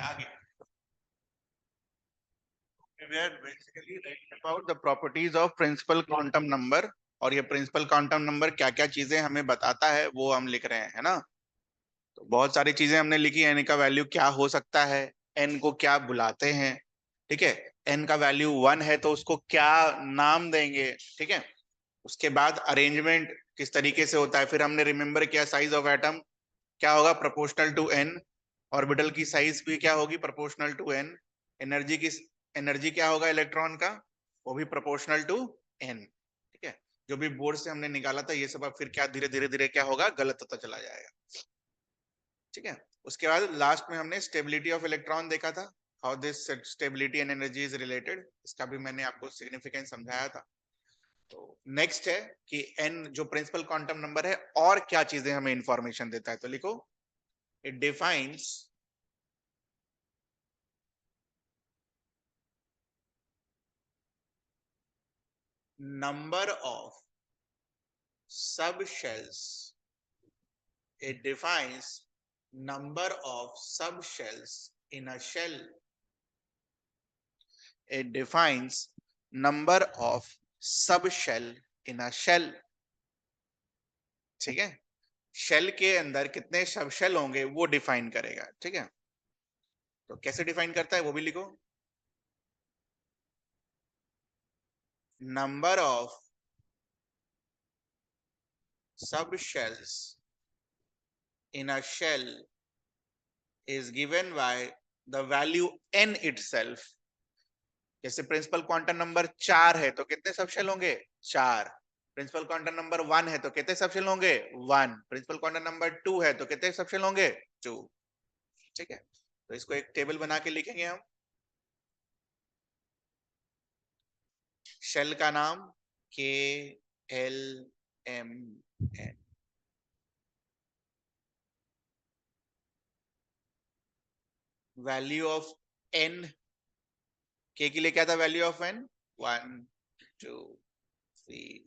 आगे we are basically writing about the properties of principal quantum number, और ये principal quantum number क्या क्या चीजें हमें बताता है वो हम लिख रहे हैं, है ना। तो बहुत सारी चीजें हमने लिखी। एन का वैल्यू क्या हो सकता है, एन को क्या बुलाते हैं, ठीक है। एन का वैल्यू 1 है तो उसको क्या नाम देंगे, ठीक है। उसके बाद अरेंजमेंट किस तरीके से होता है। फिर हमने रिमेंबर किया साइज ऑफ एटम क्या होगा, प्रोपोर्शनल टू एन। ऑर्बिटल की साइज भी क्या होगी, प्रोपोर्शनल टू एन। एनर्जी की एनर्जी क्या होगा इलेक्ट्रॉन का, वो भी प्रोपोर्शनल टू एन, ठीक है। जो भी बोर्ड से हमने निकाला था ये सब अब फिर क्या धीरे धीरे धीरे क्या होगा, गलत होता चला जाएगा, ठीक है। उसके बाद लास्ट में हमने स्टेबिलिटी ऑफ इलेक्ट्रॉन देखा था, how this stability and energy is related. इसका भी मैंने आपको सिग्निफिकेंस समझाया था। तो नेक्स्ट है कि एन जो प्रिंसिपल क्वांटम नंबर है और क्या चीजें हमें इंफॉर्मेशन देता है। तो लिखो, it defines number of subshells. It defines number of subshells in a shell. It defines number of subshell in a shell. ठीक है, शेल के अंदर कितने सबशेल होंगे वो डिफाइन करेगा, ठीक है। तो कैसे डिफाइन करता है वो भी लिखो, number of subshells in a shell is given by the value n itself. जैसे प्रिंसिपल क्वांटम नंबर 4 है तो कितने सबशेल होंगे, 4। प्रिंसिपल क्वांटम नंबर 1 है तो कितने सबशेल होंगे, 1। प्रिंसिपल क्वांटम नंबर 2 है तो कितने सबशेल होंगे, 2, ठीक है। तो इसको एक टेबल बना के लिखेंगे हम। शेल का नाम K L M N. Value of n, के लिए क्या था value of n, 1 2 3।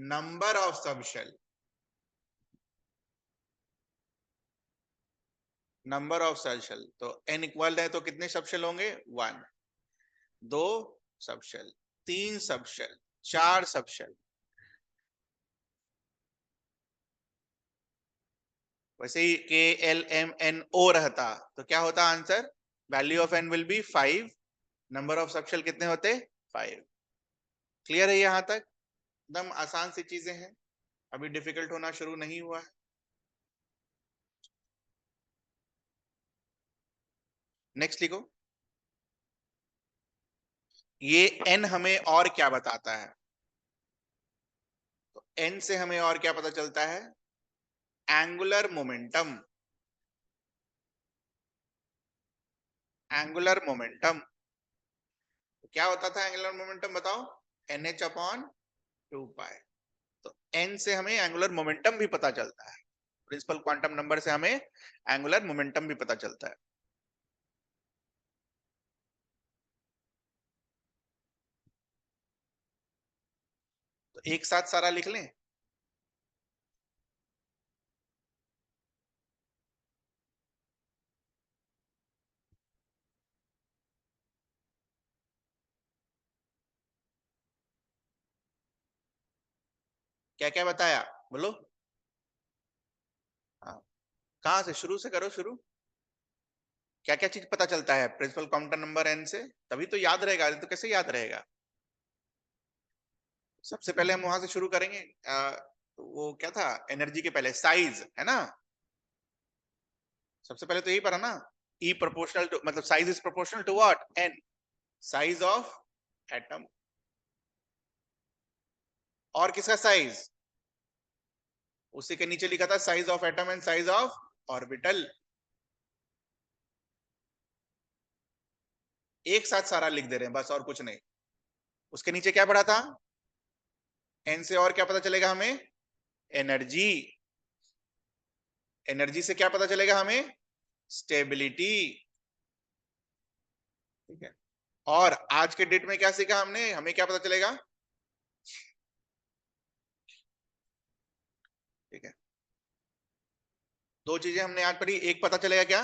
Number of subshell, number of subshell तो एन इक्वल है तो कितने सबशेल होंगे, 1। 2 सबशेल, 3 सबशेल, 4 सबशेल। वैसे ही के एल एम एन ओ रहता तो क्या होता answer, value of n will be 5, number of subshell कितने होते, 5। क्लियर है यहां तक, एकदम आसान सी चीजें हैं, अभी डिफिकल्ट होना शुरू नहीं हुआ है। नेक्स्ट लिखो, ये एन हमें और क्या बताता है। तो एन से हमें और क्या पता चलता है, एंगुलर मोमेंटम। एंगुलर मोमेंटम तो क्या होता था एंगुलर मोमेंटम बताओ, एन एच अपॉन 2 पाई। तो एन से हमें एंगुलर मोमेंटम भी पता चलता है, प्रिंसिपल क्वांटम नंबर से हमें एंगुलर मोमेंटम भी पता चलता है। तो एक साथ सारा लिख लें, क्या क्या बताया बोलो। हाँ, कहां से शुरू से करो शुरू। क्या क्या चीज पता चलता है प्रिंसिपल क्वांटम नंबर एन से, तभी तो याद रहेगा, तो कैसे याद रहेगा। सबसे पहले हम वहां से शुरू करेंगे। वो क्या था एनर्जी के पहले साइज है ना, सबसे पहले तो यही पढ़ा ना, ई प्रोपोर्शनल टू मतलब size is proportional to what, n. Size of atom, और किसका साइज, उसी के नीचे लिखा था size of atom and size of orbital. एक साथ सारा लिख दे रहे हैं बस, और कुछ नहीं। उसके नीचे क्या पढ़ा था, एन से और क्या पता चलेगा हमें, एनर्जी। एनर्जी से क्या पता चलेगा हमें, स्टेबिलिटी, ठीक है। और आज के डेट में क्या सीखा हमने, हमें क्या पता चलेगा, ठीक है। दो चीजें हमने आज पढ़ी, एक पता चलेगा क्या,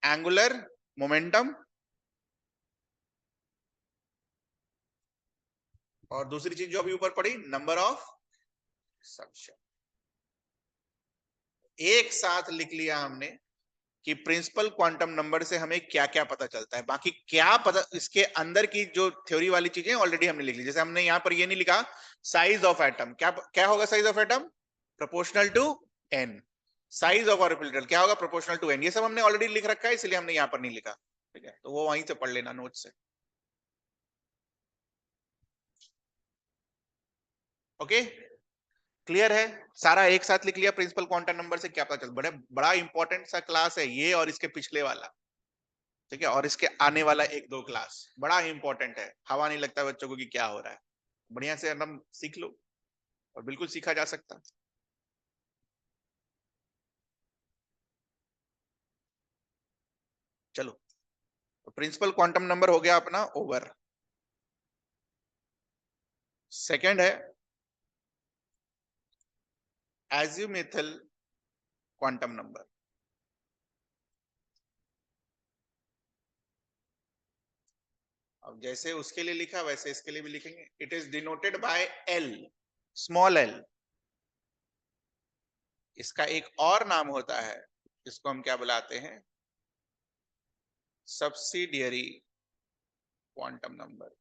एंगुलर मोमेंटम, और दूसरी चीज जो अभी ऊपर पड़ी, नंबर ऑफ सबशेल। एक साथ लिख लिया हमने कि प्रिंसिपल क्वांटम नंबर से हमें क्या क्या पता चलता है, बाकी क्या पता इसके अंदर की जो थ्योरी वाली चीजें ऑलरेडी हमने लिख ली। जैसे हमने यहां पर ये नहीं लिखा साइज ऑफ एटम, क्या क्या होगा size of atom, proportional to n. Size of orbital क्या होगा, प्रोपोर्शनल टू एन। ये सब हमने ऑलरेडी लिख रखा है, इसलिए हमने यहां पर नहीं लिखा, ठीक है, तो वो वहीं से पढ़ लेना नोट से। ओके, क्लियर है, सारा एक साथ लिख लिया, प्रिंसिपल क्वांटम नंबर से क्या पता चल, बड़े बड़ा इंपॉर्टेंट सा क्लास है ये, और इसके पिछले वाला, ठीक है, और इसके आने वाला एक दो क्लास बड़ा इंपॉर्टेंट है। हवा नहीं लगता बच्चों को कि क्या हो रहा है, बढ़िया से एकदम सीख लो, और बिल्कुल सीखा जा सकता। चलो, तो प्रिंसिपल क्वांटम नंबर हो गया अपना ओवर। सेकंड है एजिमुथल क्वांटम नंबर। अब जैसे उसके लिए लिखा वैसे इसके लिए भी लिखेंगे। It is denoted by L, small L. इसका एक और नाम होता है, इसको हम क्या बुलाते हैं, सब्सिडियरी क्वांटम नंबर।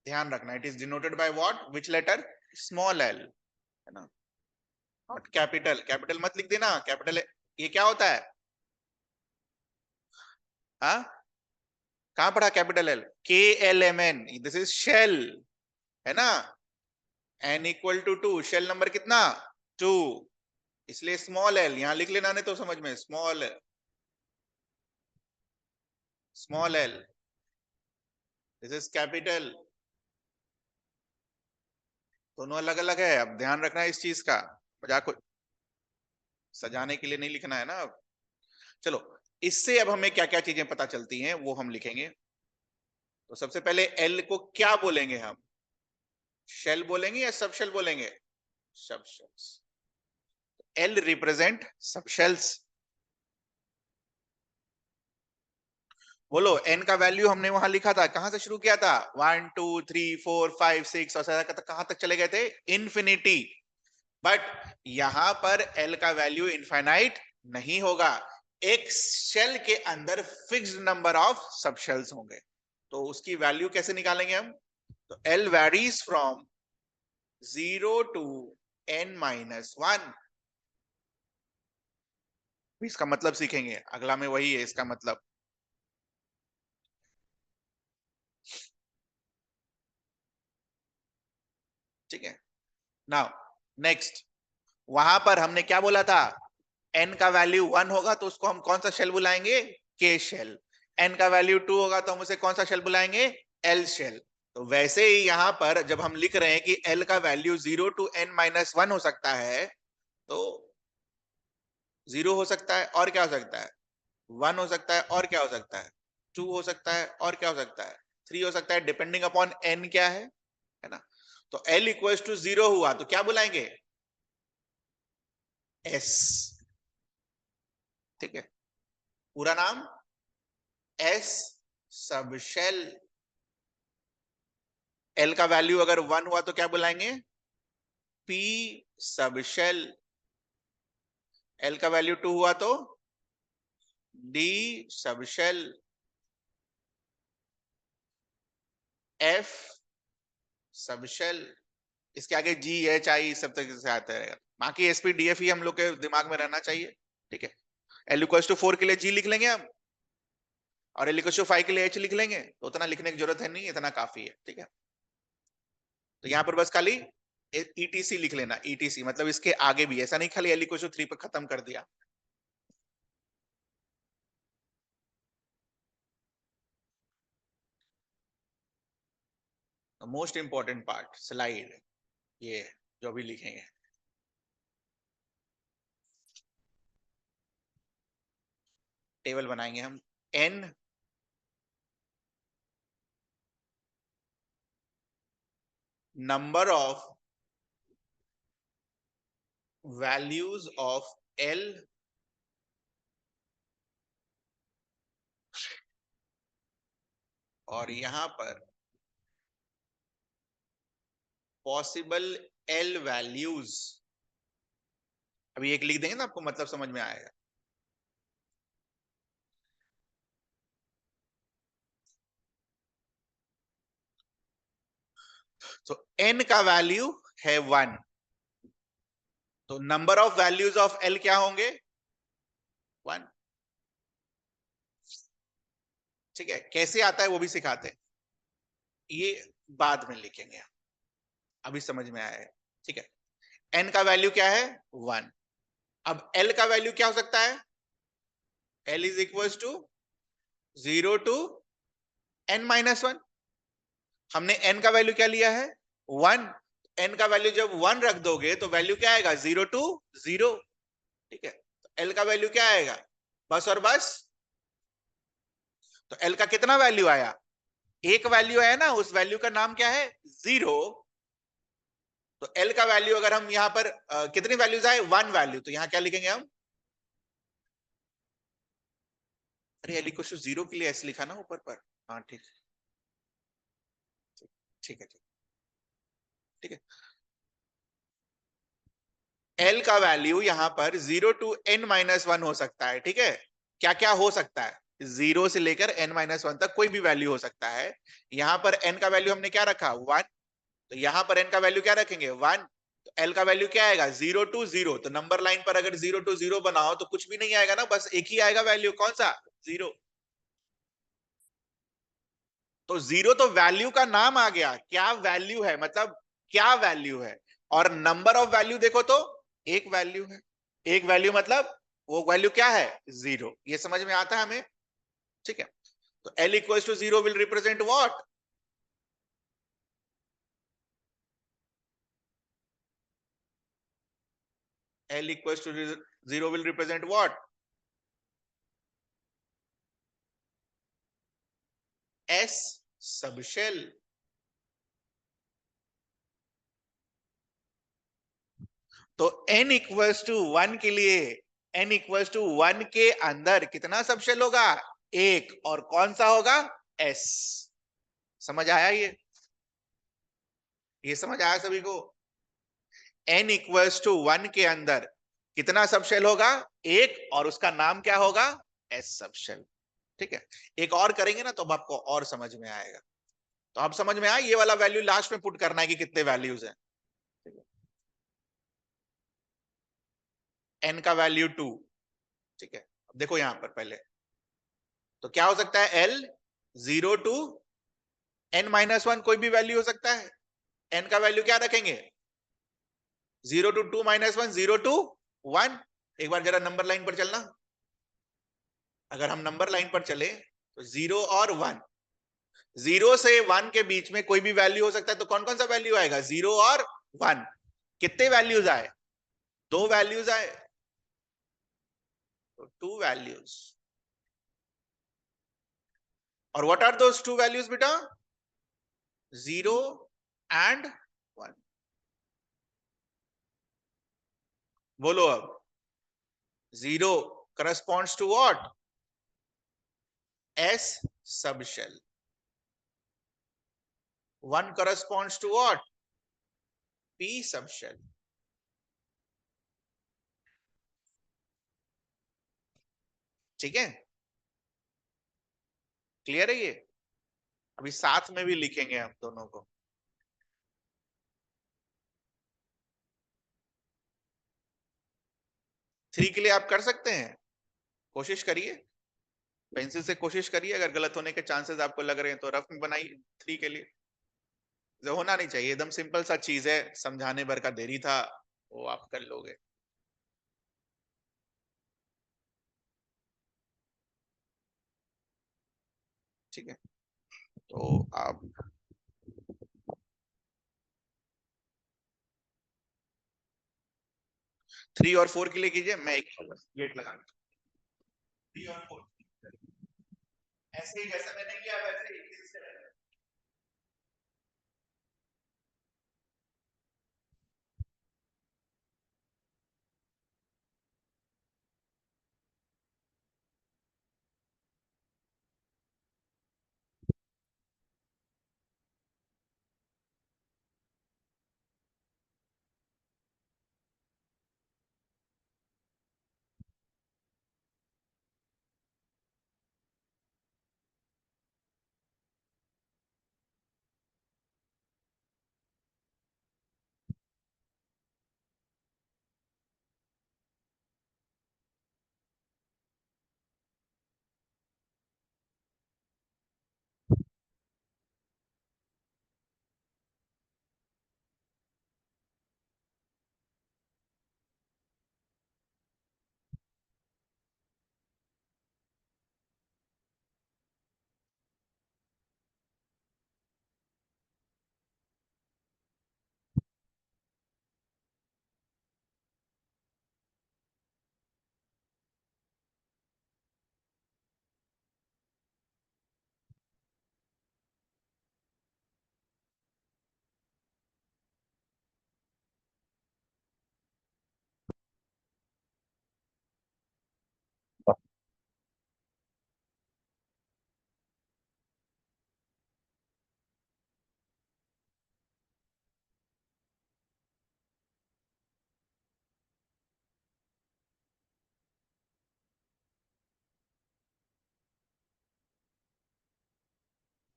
ध्यान रखना, it is denoted by what, which letter, small l, है ना, नॉट कैपिटल। कैपिटल मत लिख देना, कैपिटल ये क्या होता है, हाँ, कहां पढ़ा capital L, K L M N, this is shell, है ना, n equal to two, shell number कितना, टू, इसलिए स्मॉल एल यहां लिख लेना, नहीं तो समझ में, small, small l, this is capital. दोनों अलग अलग है, अब ध्यान रखना है इस चीज का, मजाक को सजाने के लिए नहीं लिखना है ना अब। चलो, इससे अब हमें क्या क्या चीजें पता चलती हैं वो हम लिखेंगे। तो सबसे पहले एल को क्या बोलेंगे हम, शेल बोलेंगे या सब शेल बोलेंगे, सब शेल्स। एल रिप्रेजेंट सब शेल्स। बोलो, एन का वैल्यू हमने वहां लिखा था, कहां से शुरू किया था, 1 2 3 4 5 6 और कहां तक चले गए थे, इन्फिनिटी। बट यहां पर एल का वैल्यू इनफाइनाइट नहीं होगा, एक शेल के अंदर फिक्स्ड नंबर ऑफ सब शेल्स होंगे। तो उसकी वैल्यू कैसे निकालेंगे हम, तो L varies from 0 to n-1। इसका मतलब सीखेंगे, अगला में वही है इसका मतलब। ठीक है, नाउ नेक्स्ट, वहां पर हमने क्या बोला था, एन का वैल्यू 1 होगा तो उसको हम कौन सा शेल बुलाएंगे, के शेल। एन का वैल्यू 2 होगा तो हम उसे कौन सा शेल बुलाएंगे, एल शेल। तो वैसे ही यहां पर जब हम लिख रहे हैं कि एल का वैल्यू 0 to n-1 हो सकता है, तो 0 हो सकता है और क्या हो सकता है, 1 हो सकता है और क्या हो सकता है, 2 हो सकता है और क्या हो सकता है, 3 हो सकता है, डिपेंडिंग अपॉन एन क्या है ना। तो एल इक्वल्स टू 0 हुआ तो क्या बुलाएंगे, एस, ठीक है, पूरा नाम एस सब शेल। एल का वैल्यू अगर 1 हुआ तो क्या बुलाएंगे, पी सब शेल। एल का वैल्यू 2 हुआ तो डी सब शेल, एफ सब शेल। इसके आगे जी एच आई सब तरीके से आता है, बाकी एसपी डीएफ ही हम लोग के दिमाग में रहना चाहिए, ठीक है। एल इक्वल्स टू 4 के लिए जी लिख लेंगे हम, और एल इक्वल्स टू 5 के लिए एच लिख लेंगे, तो उतना लिखने की जरूरत है नहीं, इतना काफी है, ठीक है। तो यहाँ पर बस खाली ईटीसी लिख लेना, ईटीसी मतलब इसके आगे भी, ऐसा नहीं खाली एल इक्वल्स टू 3 पर खत्म कर दिया। मोस्ट इंपॉर्टेंट पार्ट स्लाइड, ये जो भी लिखेंगे, टेबल बनाएंगे हम, n number of values of l और यहां पर पॉसिबल एल वैल्यूज। अभी एक लिख देंगे ना, आपको मतलब समझ में आएगा। तो n का वैल्यू है 1, तो number of values of l क्या होंगे? 1। ठीक है, कैसे आता है वो भी सिखाते हैं, ये बाद में लिखेंगे, अभी समझ में आया है। ठीक है, n का वैल्यू क्या है? 1। अब l का वैल्यू क्या हो सकता है? l is equal to 0 to n-1। हमने n का वैल्यू क्या लिया है? 1। n का वैल्यू जब 1 रख दोगे तो वैल्यू क्या आएगा? 0 टू 0। ठीक है, तो l का वैल्यू क्या आएगा? बस और बस। तो l का कितना वैल्यू आया? एक वैल्यू आया ना, उस वैल्यू का नाम क्या है? 0। तो l का वैल्यू अगर हम यहां पर कितनी वैल्यूज आए? 1 वैल्यू, तो यहां क्या लिखेंगे हम? अरे l इक्वल टू 0 के लिए ऐसे लिखा ना ऊपर पर। हाँ ठीक है, ठीक है, ठीक है। l का वैल्यू यहां पर 0 टू n-1 हो सकता है। ठीक है, क्या क्या हो सकता है? 0 से लेकर n-1 तक कोई भी वैल्यू हो सकता है। यहां पर n का वैल्यू हमने क्या रखा? 1। तो यहां पर n का वैल्यू क्या रखेंगे? 1। तो l का वैल्यू क्या आएगा? 0 टू 0। तो नंबर लाइन पर अगर 0 टू 0 बनाओ तो कुछ भी नहीं आएगा ना, बस एक ही आएगा वैल्यू। कौन सा? 0। तो 0 तो वैल्यू का नाम आ गया, क्या वैल्यू है, मतलब क्या वैल्यू है। और नंबर ऑफ वैल्यू देखो तो एक वैल्यू है। एक वैल्यू मतलब वो वैल्यू क्या है? 0। ये समझ में आता है हमें? ठीक है, तो l equal to 0 will represent what? l equal to 0 will represent what? s subshell. तो n इक्वल्स टू 1 के लिए, n इक्वल्स टू 1 के अंदर कितना सबशेल होगा? एक। और कौन सा होगा? s। समझ आया ये समझ आया सभी को? n इक्वल्स टू 1 के अंदर कितना सबशेल होगा? एक। और उसका नाम क्या होगा? s subshell. ठीक है, एक और करेंगे ना तो अब आपको और समझ में आएगा। तो अब समझ में आया, ये वाला वैल्यू लास्ट में पुट करना है कि कितने वैल्यूज हैं। n का वैल्यू 2। ठीक है, अब देखो यहां पर पहले, तो क्या हो सकता है? l 0 टू n-1 कोई भी वैल्यू हो सकता है। n का वैल्यू क्या रखेंगे? 0 टू 2-1, 0 टू 1। एक बार जरा नंबर लाइन पर चलना। अगर हम नंबर लाइन पर चले तो 0 और 1, 0 से 1 के बीच में कोई भी वैल्यू हो सकता है। तो कौन कौन सा वैल्यू आएगा? 0 और 1। कितने वैल्यूज आए? दो वैल्यूज आए, तो 2 वैल्यूज। और व्हाट आर दोस 2 वैल्यूज बेटा? 0 एंड 1। बोलो अब। 0 corresponds to what? s subshell. 1 corresponds to what? p subshell. ठीक है, क्लियर है ये? अभी साथ में भी लिखेंगे हम दोनों को। 3 के लिए आप कर सकते हैं, कोशिश करिए, पेंसिल से कोशिश करिए। अगर गलत होने के चांसेस आपको लग रहे हैं तो रफ में बनाइए 3 के लिए। जो होना नहीं चाहिए, एकदम सिंपल सा चीज है, समझाने भर का देरी था, वो आप कर लोगे। ठीक है, तो आप 3 और 4 के लिए कीजिए, मैं एक गेट लगा। 3 और 4 ऐसे ही जैसा मैंने किया वैसे ही।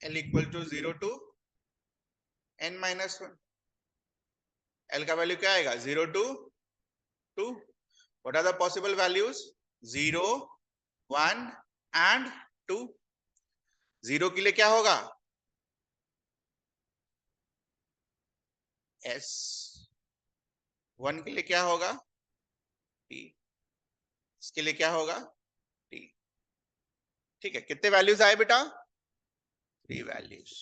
L equal to 0 to n-1। L का वैल्यू क्या आएगा? 0 to 2। What are the possible values? 0, 1 and 2। 0 के लिए क्या होगा? S। 1 के लिए क्या होगा? T। इसके लिए क्या होगा? T। ठीक है, कितने वैल्यूज आए बेटा? 3 वैल्यूज।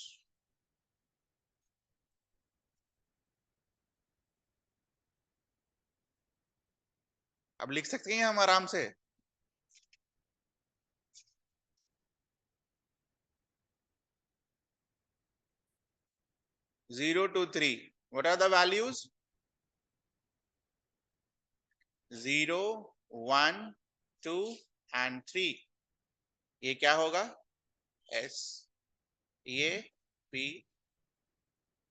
अब लिख सकते हैं हम आराम से। Zero to 3, what are the values? 0, 1, 2 and 3। ये क्या होगा? S, ये P,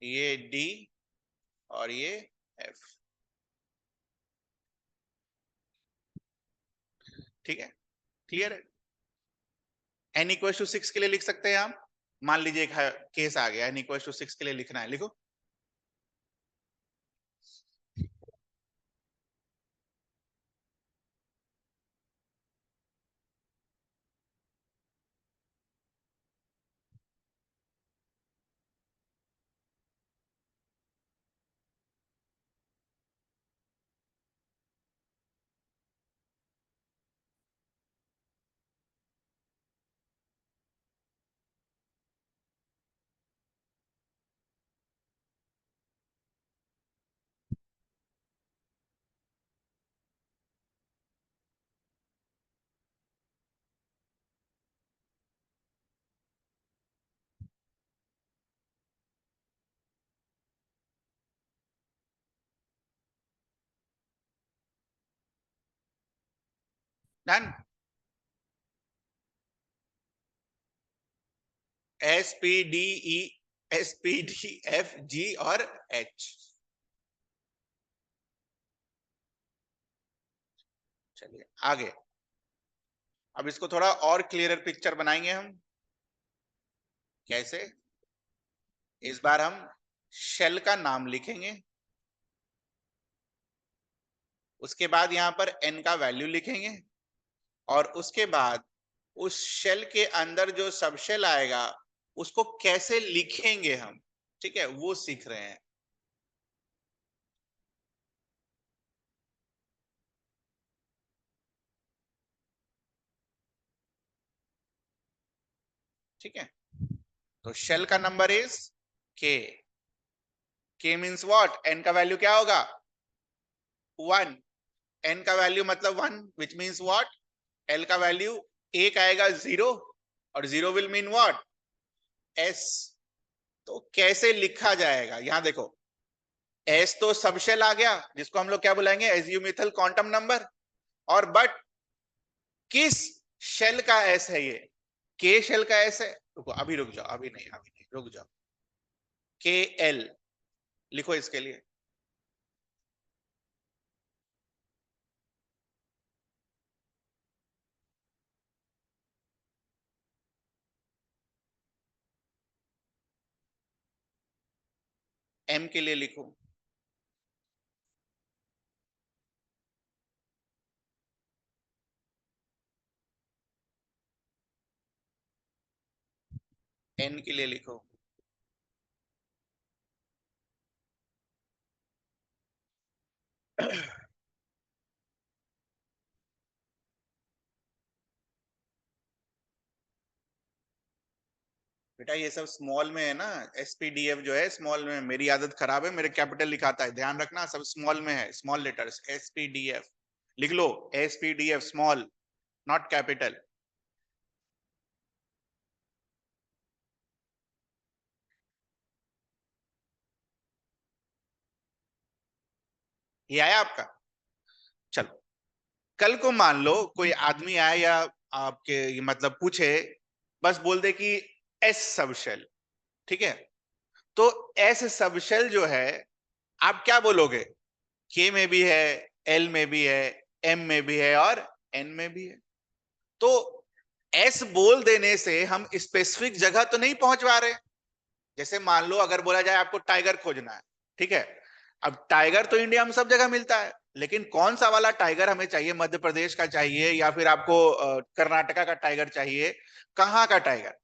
ये D और ये F। ठीक है, क्लियर है? n इक्वल टू 6 के लिए लिख सकते हैं हम। मान लीजिए एक केस आ गया, n इक्वल टू 6 के लिए लिखना है, लिखो। Done. S P D E, S P D F G और H। चलिए आगे। अब इसको थोड़ा और क्लियर पिक्चर बनाएंगे हम। कैसे? इस बार हम शेल का नाम लिखेंगे, उसके बाद यहां पर n का वैल्यू लिखेंगे और उसके बाद उस शेल के अंदर जो सब शेल आएगा उसको कैसे लिखेंगे हम, ठीक है, वो सीख रहे हैं। ठीक है, तो शेल का number is k। k means what? n का वैल्यू क्या होगा? 1। n का वैल्यू मतलब 1 विच मीन्स व्हाट? l का वैल्यू एक आएगा 0 और 0 विल मीन व्हाट? s। तो कैसे लिखा जाएगा? यहां देखो, s तो सब शेल आ गया जिसको हम लोग क्या बुलाएंगे? एज्यूमिथल क्वांटम नंबर। और बट किस शेल का s है ये? k शेल का s है। रुको, अभी रुक जाओ, अभी नहीं, अभी नहीं, रुक जाओ। KL लिखो इसके लिए। M के लिए लिखो। N के लिए लिखो। बेटा ये सब स्मॉल में है ना, SPDF जो है स्मॉल में। मेरी आदत खराब है, मेरे कैपिटल लिखाता है, ध्यान रखना, सब स्मॉल में है, स्मॉल लेटर्स। SPDF लिख लो, SPDF स्मॉल, नॉट कैपिटल। ये आया आपका? चलो, कल को मान लो कोई आदमी आए या आपके मतलब पूछे, बस बोल दे कि S सब शेल, ठीक है, तो S सब शेल जो है आप क्या बोलोगे? K में भी है, L में भी है, M में भी है और N में भी है। तो एस बोल देने से हम स्पेसिफिक जगह तो नहीं पहुंचवा रहे। जैसे मान लो अगर बोला जाए आपको टाइगर खोजना है, ठीक है, अब टाइगर तो इंडिया में सब जगह मिलता है, लेकिन कौन सा वाला टाइगर हमें चाहिए, मध्य प्रदेश का चाहिए या फिर आपको कर्नाटका का टाइगर चाहिए, कहाँ का टाइगर।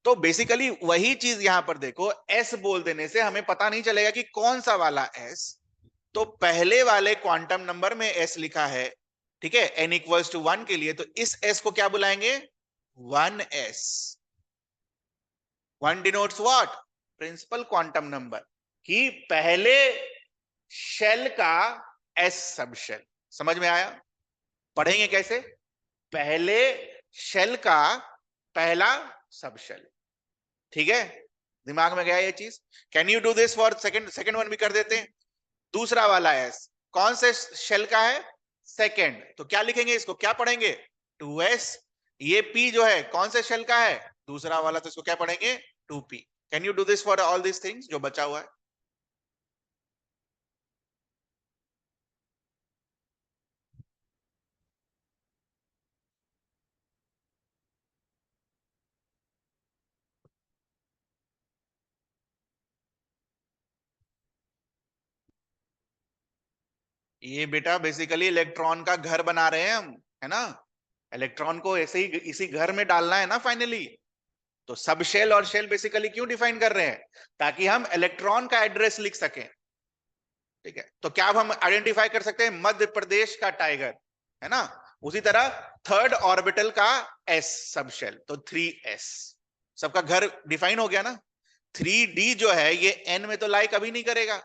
तो बेसिकली वही चीज यहां पर देखो, एस बोल देने से हमें पता नहीं चलेगा कि कौन सा वाला एस। तो पहले वाले क्वांटम नंबर में एस लिखा है, ठीक है, n इक्वल्स टू 1 के लिए, तो इस एस को क्या बुलाएंगे, 1s। 1 denotes what, principal quantum number, कि पहले शेल का एस सब शेल। समझ में आया? पढ़ेंगे कैसे, पहले शेल का पहला सब शेल, ठीक है, दिमाग में गया ये चीज। Can you do this for second, second one भी कर देते हैं। दूसरा वाला एस कौन से शेल का है, सेकंड, तो क्या लिखेंगे इसको, क्या पढ़ेंगे, 2s। ये p जो है कौन से शेल का है, दूसरा वाला, तो इसको क्या पढ़ेंगे, 2p। Can you do this for all this things जो बचा हुआ है। ये बेटा बेसिकली इलेक्ट्रॉन का घर बना रहे हैं हम, है ना, इलेक्ट्रॉन को ऐसे ही इसी घर में डालना है ना फाइनली। तो सब शेल और शेल बेसिकली क्यों डिफाइन कर रहे हैं, ताकि हम इलेक्ट्रॉन का एड्रेस लिख सकें, ठीक है। तो क्या अब हम आइडेंटिफाई कर सकते हैं मध्य प्रदेश का टाइगर, है ना, उसी तरह थर्ड ऑर्बिटल का एस सब शेल, तो 3s, सबका घर डिफाइन हो गया ना। 3d जो है ये n में तो लाई कभी नहीं करेगा,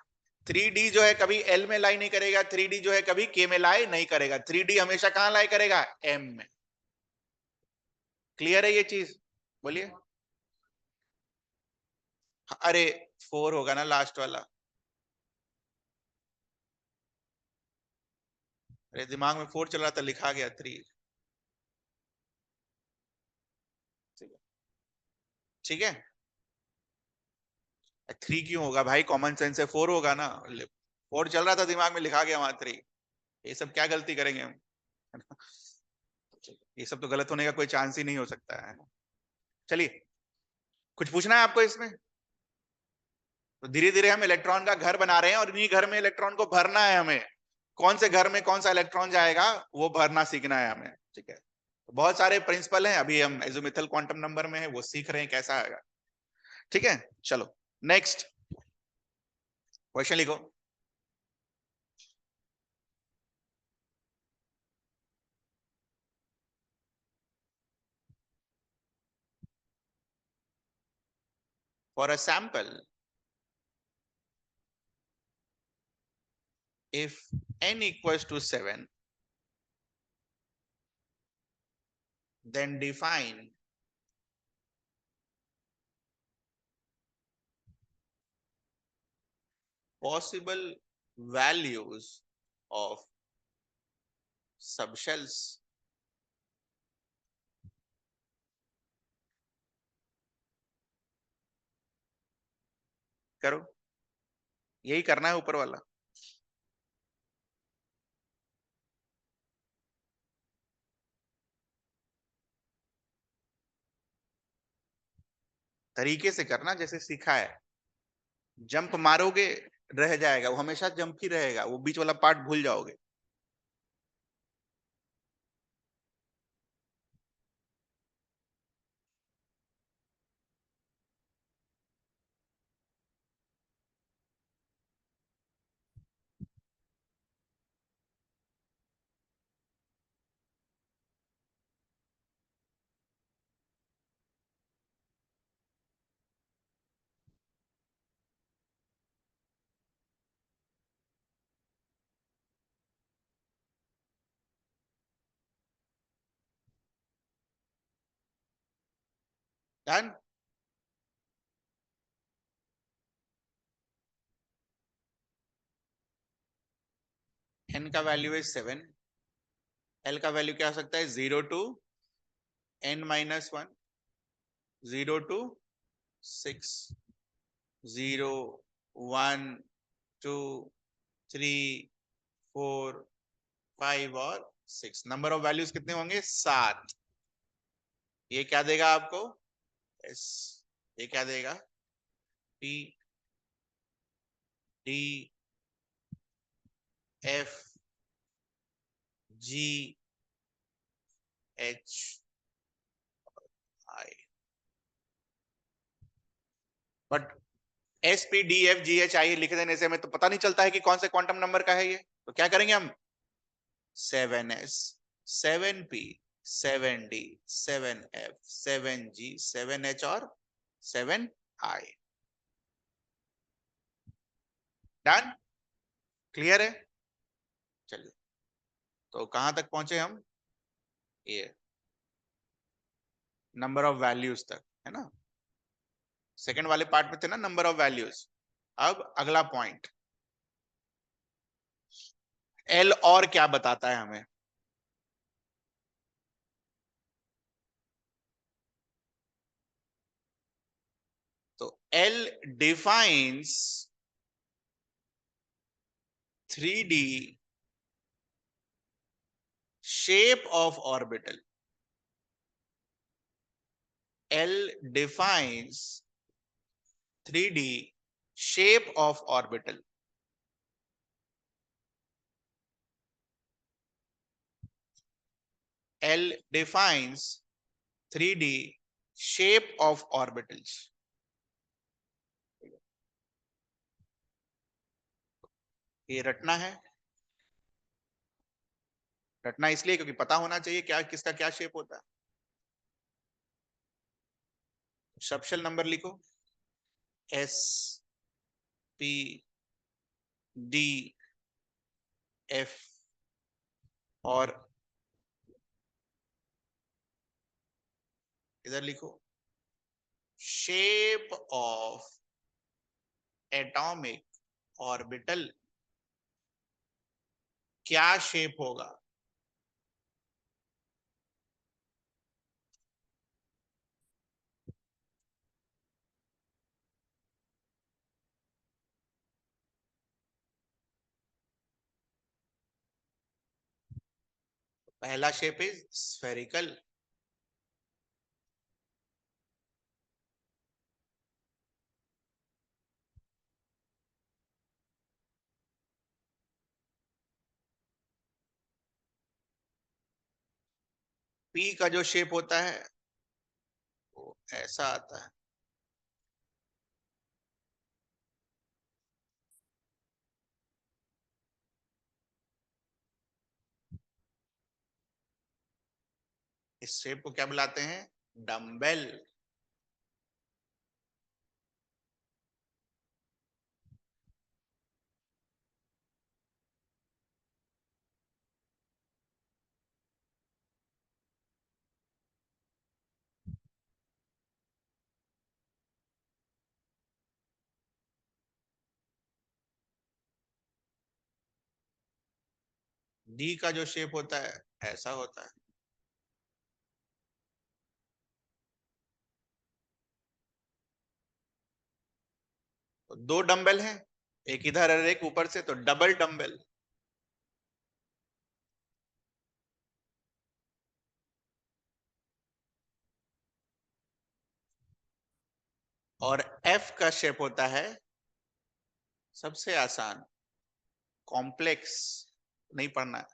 3d जो है कभी l में लाई नहीं करेगा, 3d जो है कभी k में लाई नहीं करेगा, 3d हमेशा कहां लाई करेगा, m में। क्लियर है ये चीज, बोलिए। अरे 4 होगा ना लास्ट वाला, अरे दिमाग में 4 चल रहा था, लिखा गया 3। ठीक है, 3 क्यों होगा भाई, कॉमन सेंस है, 4 होगा ना, 4 चल रहा था दिमाग में, लिखा गया वहां 3। ये सब क्या गलती करेंगे हम, है ना? ये सब तो गलत होने का कोई चांस ही नहीं हो सकता है ना। चलिए, कुछ पूछना है आपको इसमें। तो धीरे धीरे हम इलेक्ट्रॉन का घर बना रहे हैं और इन्हीं घर में इलेक्ट्रॉन को भरना है हमें। कौन से घर में कौन सा इलेक्ट्रॉन जाएगा वो भरना सीखना है हमें, ठीक है। तो बहुत सारे प्रिंसिपल हैं, अभी हम एजोमिथल क्वांटम नंबर में है, वो सीख रहे हैं कैसा आएगा, ठीक है। चलो नेक्स्ट क्वेश्चन लिखो। For a sample if n equals to 7, then define possible values of subshells। करो, यही करना है ऊपर वाला। तरीके से करना जैसे सीखा है, जंप मारोगे रह जाएगा, वो हमेशा जंप ही रहेगा, वो बीच वाला पार्ट भूल जाओगे। डन। n का वैल्यू है 7, l का वैल्यू क्या हो सकता है, 0 to n-1, 0 to 6, 0, 1, 2, 3, 4, 5 और 6, नंबर ऑफ वैल्यूज कितने होंगे, 7। ये क्या देगा आपको? एस। ये क्या देगा? P d F G H I. But S p d F G H I लिख देने से हमें तो पता नहीं चलता है कि कौन से क्वांटम नंबर का है ये। तो क्या करेंगे हम? 7s 7p 7d 7f 7g 7h और 7i। डन? क्लियर है? चलिए, तो कहां तक पहुंचे हम? ये नंबर ऑफ वैल्यूज तक, है ना? सेकंड वाले पार्ट में थे ना नंबर ऑफ वैल्यूज। अब अगला पॉइंट, एल और क्या बताता है हमें? तो L defines 3D shape of orbital. L defines 3D shape of orbital. L defines 3D shape of orbitals. ये रटना है। रटना इसलिए क्योंकि पता होना चाहिए क्या किसका क्या शेप होता है। सबशेल नंबर लिखो, एस पी डी एफ और इधर लिखो शेप ऑफ एटॉमिक ऑर्बिटल। क्या शेप होगा? पहला शेप इज स्फेरिकल। पी का जो शेप होता है वो ऐसा आता है। इस शेप को क्या बुलाते हैं? डम्बेल। डी का जो शेप होता है ऐसा होता है। तो दो डंबल हैं, एक इधर और एक ऊपर से, तो डबल डंबल। और एफ का शेप होता है सबसे आसान, कॉम्प्लेक्स। नहीं पढ़ना है।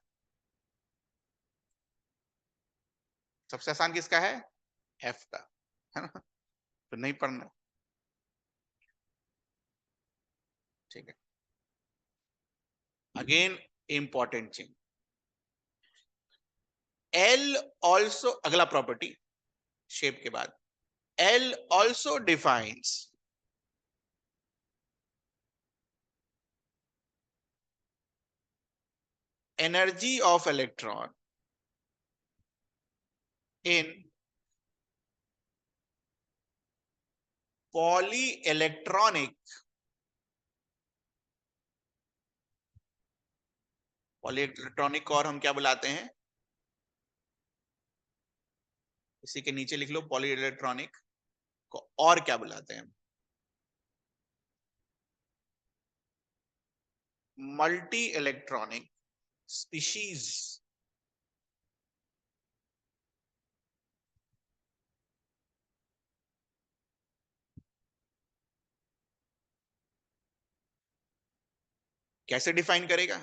सबसे आसान किसका है? एफ का, है ना? तो नहीं पढ़ना है। ठीक है। Again important thing, L also, अगला प्रॉपर्टी शेप के बाद, L also defines energy of electron in polyelectronic, पॉलीइलेक्ट्रॉनिक को और हम क्या बुलाते हैं? इसी के नीचे लिख लो, पॉलीइलेक्ट्रॉनिक को और क्या बुलाते हैं? Multi electronic species. कैसे डिफाइन करेगा?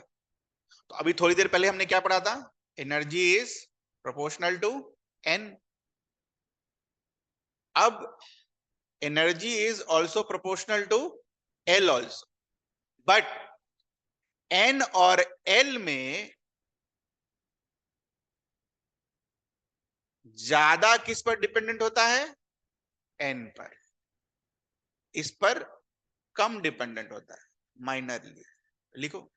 तो अभी थोड़ी देर पहले हमने क्या पढ़ा था? Energy is proportional to n. अब energy is also proportional to l also, but n और एल में ज्यादा किस पर डिपेंडेंट होता है? एन पर। इस पर कम डिपेंडेंट होता है, माइनरली। लिखो।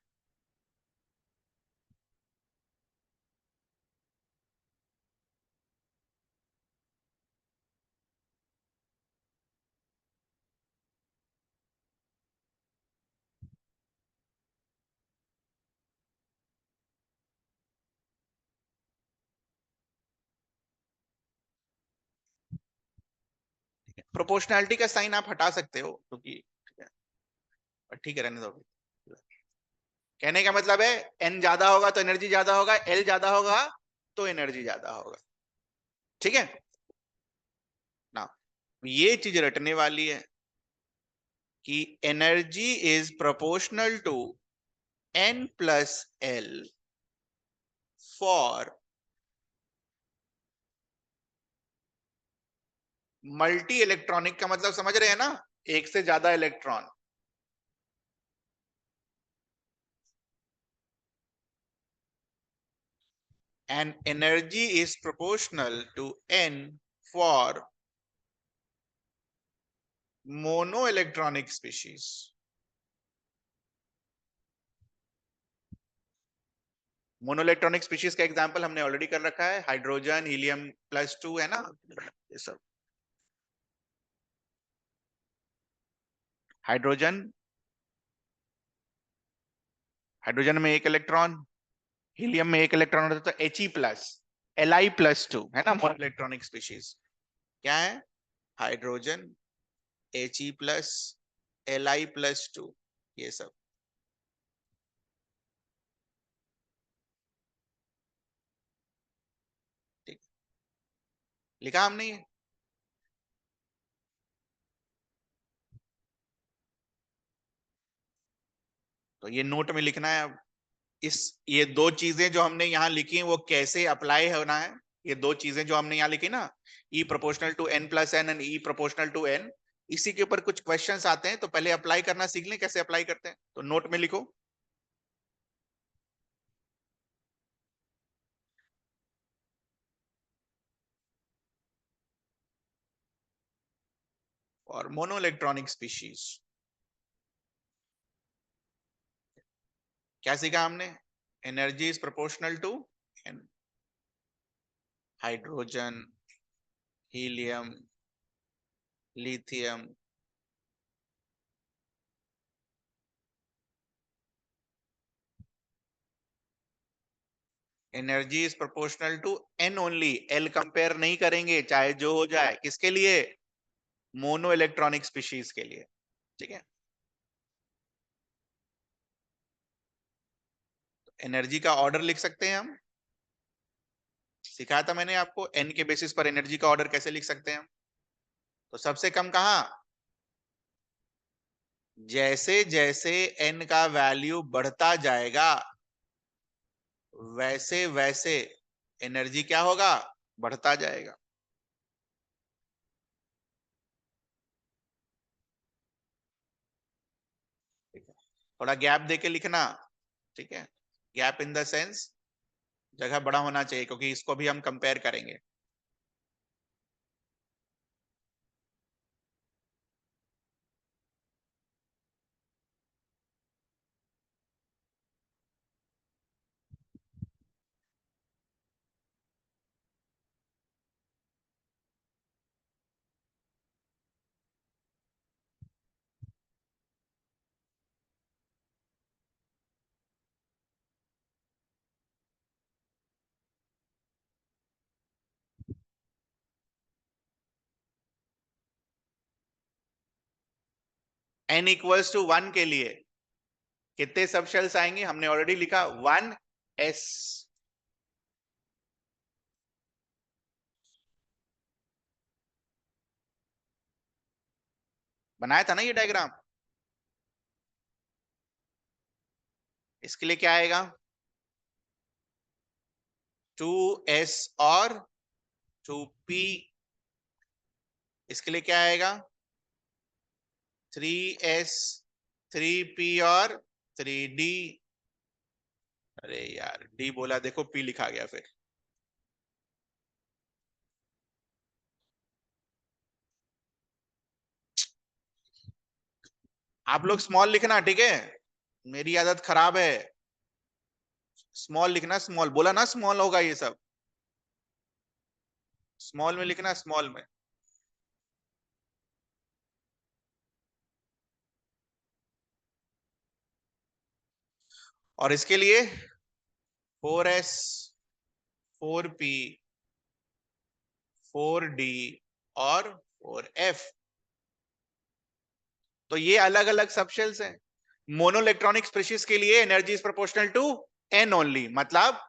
प्रोपोर्शनैलिटी का साइन आप हटा सकते हो, क्योंकि ठीक है, पर ठीक है, रहने दो। कहने का मतलब है एन ज्यादा होगा तो एनर्जी ज्यादा होगा, एल ज्यादा होगा तो एनर्जी ज्यादा होगा। ठीक है ना? ये चीज रटने वाली है कि energy is proportional to n plus l for multi electronic. का मतलब समझ रहे हैं ना? एक से ज्यादा electron. And energy is proportional to n for monoelectronic species. Monoelectronic species का एग्जांपल हमने ऑलरेडी कर रखा है, हाइड्रोजन, हीलियम +2 है ना, ये सब। हाइड्रोजन, हाइड्रोजन में एक इलेक्ट्रॉन, हीलियम में एक इलेक्ट्रॉन होता है, तो He+, Li+2 है ना मोनोइलेक्ट्रॉनिक स्पीशीज। क्या है? हाइड्रोजन, He+, Li+2, ये सब। ठीक, लिखा हमने ये? तो ये नोट में लिखना है। अब इस ये दो चीजें जो हमने यहाँ लिखी हैं वो कैसे अप्लाई होना है? ये दो चीजें जो हमने यहाँ लिखी ना, E proportional to n plus n and E proportional to n, इसी के ऊपर कुछ क्वेश्चंस आते हैं, तो पहले अप्लाई करना सीख लें कैसे अप्लाई करते हैं। तो नोट में लिखो। और मोनोइलेक्ट्रॉनिक स्पीशीज क्या सीखा हमने? Energy is proportional to n, hydrogen, helium, lithium, energy is proportional to n only, l compare नहीं करेंगे चाहे जो हो जाए। किसके लिए? मोनो इलेक्ट्रॉनिक स्पीशीज के लिए। ठीक है, एनर्जी का ऑर्डर लिख सकते हैं हम। सिखाया था मैंने आपको एन के बेसिस पर एनर्जी का ऑर्डर कैसे लिख सकते हैं हम। तो सबसे कम कहां? जैसे जैसे एन का वैल्यू बढ़ता जाएगा वैसे वैसे एनर्जी क्या होगा? बढ़ता जाएगा। ठीक है, थोड़ा गैप देके लिखना। ठीक है, गैप इन द सेंस जगह बड़ा होना चाहिए, क्योंकि इसको भी हम कंपेयर करेंगे। n=1 के लिए कितने सब शेल्स आएंगे? हमने ऑलरेडी लिखा 1s। बनाया था ना ये डायग्राम? इसके लिए क्या आएगा? 2s और 2p। इसके लिए क्या आएगा? 3s 3p और 3d। अरे यार d बोला, देखो p लिखा गया फिर। आप लोग स्मॉल लिखना, ठीक है? मेरी आदत खराब है, स्मॉल लिखना। स्मॉल बोला ना, स्मॉल होगा ये सब, स्मॉल में लिखना, स्मॉल में। और इसके लिए 4s 4p 4d और 4f। तो ये अलग अलग सबशेल्स हैं। मोनोइलेक्ट्रॉनिक स्पीशीज के लिए energy is proportional to n only, मतलब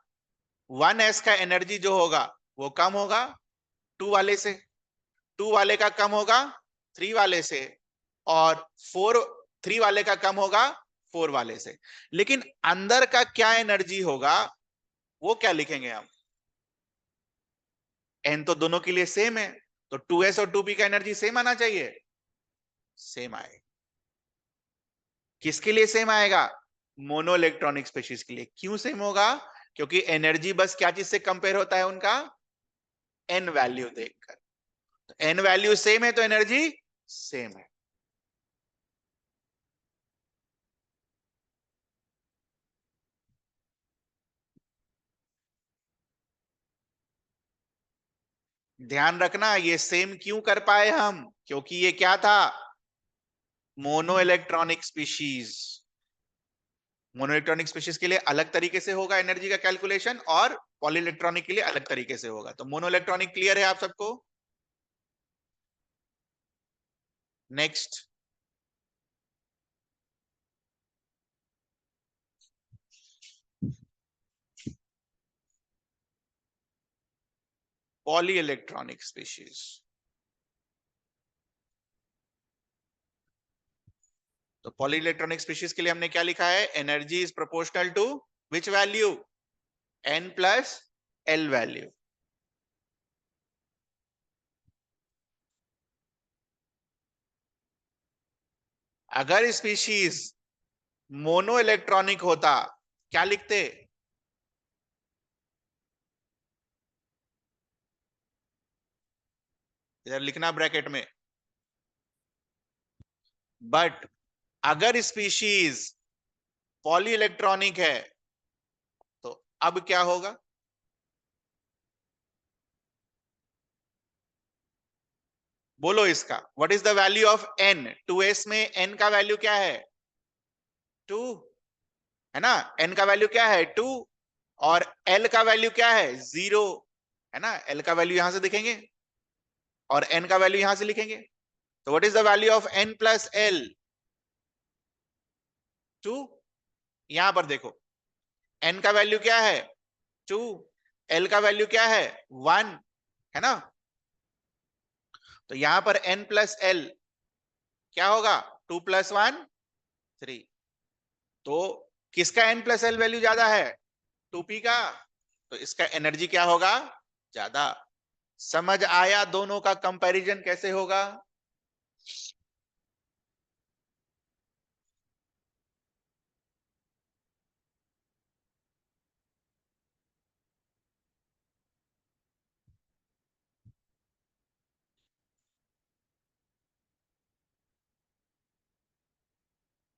1s का एनर्जी जो होगा वो कम होगा 2 वाले से, 2 वाले का कम होगा 3 वाले से, और 3 वाले का कम होगा 4 वाले से। लेकिन अंदर का क्या एनर्जी होगा वो क्या लिखेंगे हम? n तो दोनों के लिए सेम है, तो 2s और 2p का एनर्जी सेम आना चाहिए। सेम आए। किसके लिए सेम आएगा? मोनो इलेक्ट्रॉनिक स्पीशीज के लिए। क्यों सेम होगा? क्योंकि एनर्जी बस क्या चीज से कंपेयर होता है उनका? एन वैल्यू देखकर। तो एन वैल्यू सेम है तो एनर्जी सेम है। ध्यान रखना, ये सेम क्यों कर पाए हम? क्योंकि ये क्या था? Mono electronic species. Mono electronic species के लिए अलग तरीके से होगा एनर्जी का कैलकुलेशन, और पॉली इलेक्ट्रॉनिक के लिए अलग तरीके से होगा। तो मोनो इलेक्ट्रॉनिक क्लियर है आप सबको? Next, poly electronic species. तो पॉली इलेक्ट्रॉनिक स्पीशीज के लिए हमने क्या लिखा है? Energy is proportional to which value? n plus l value. अगर स्पीशीज मोनो इलेक्ट्रॉनिक होता, क्या लिखते? इधर लिखना ब्रैकेट में। बट अगर स्पीशीज पॉली इलेक्ट्रॉनिक है तो अब क्या होगा? बोलो इसका। What is the value of n? 2s में n का वैल्यू क्या है? 2 है ना? n का वैल्यू क्या है? 2। और l का वैल्यू क्या है? 0 है ना? l का वैल्यू यहां से दिखेंगे और n का वैल्यू यहां से लिखेंगे। तो what is the value of n plus l? 2। यहां पर देखो, n का वैल्यू क्या है? 2। l का वैल्यू क्या है? 1 है ना? तो यहां पर n प्लस l क्या होगा? 2 प्लस 1 3। तो किसका n प्लस l वैल्यू ज्यादा है? 2p का। तो इसका एनर्जी क्या होगा? ज्यादा। समझ आया दोनों का कंपैरिजन कैसे होगा?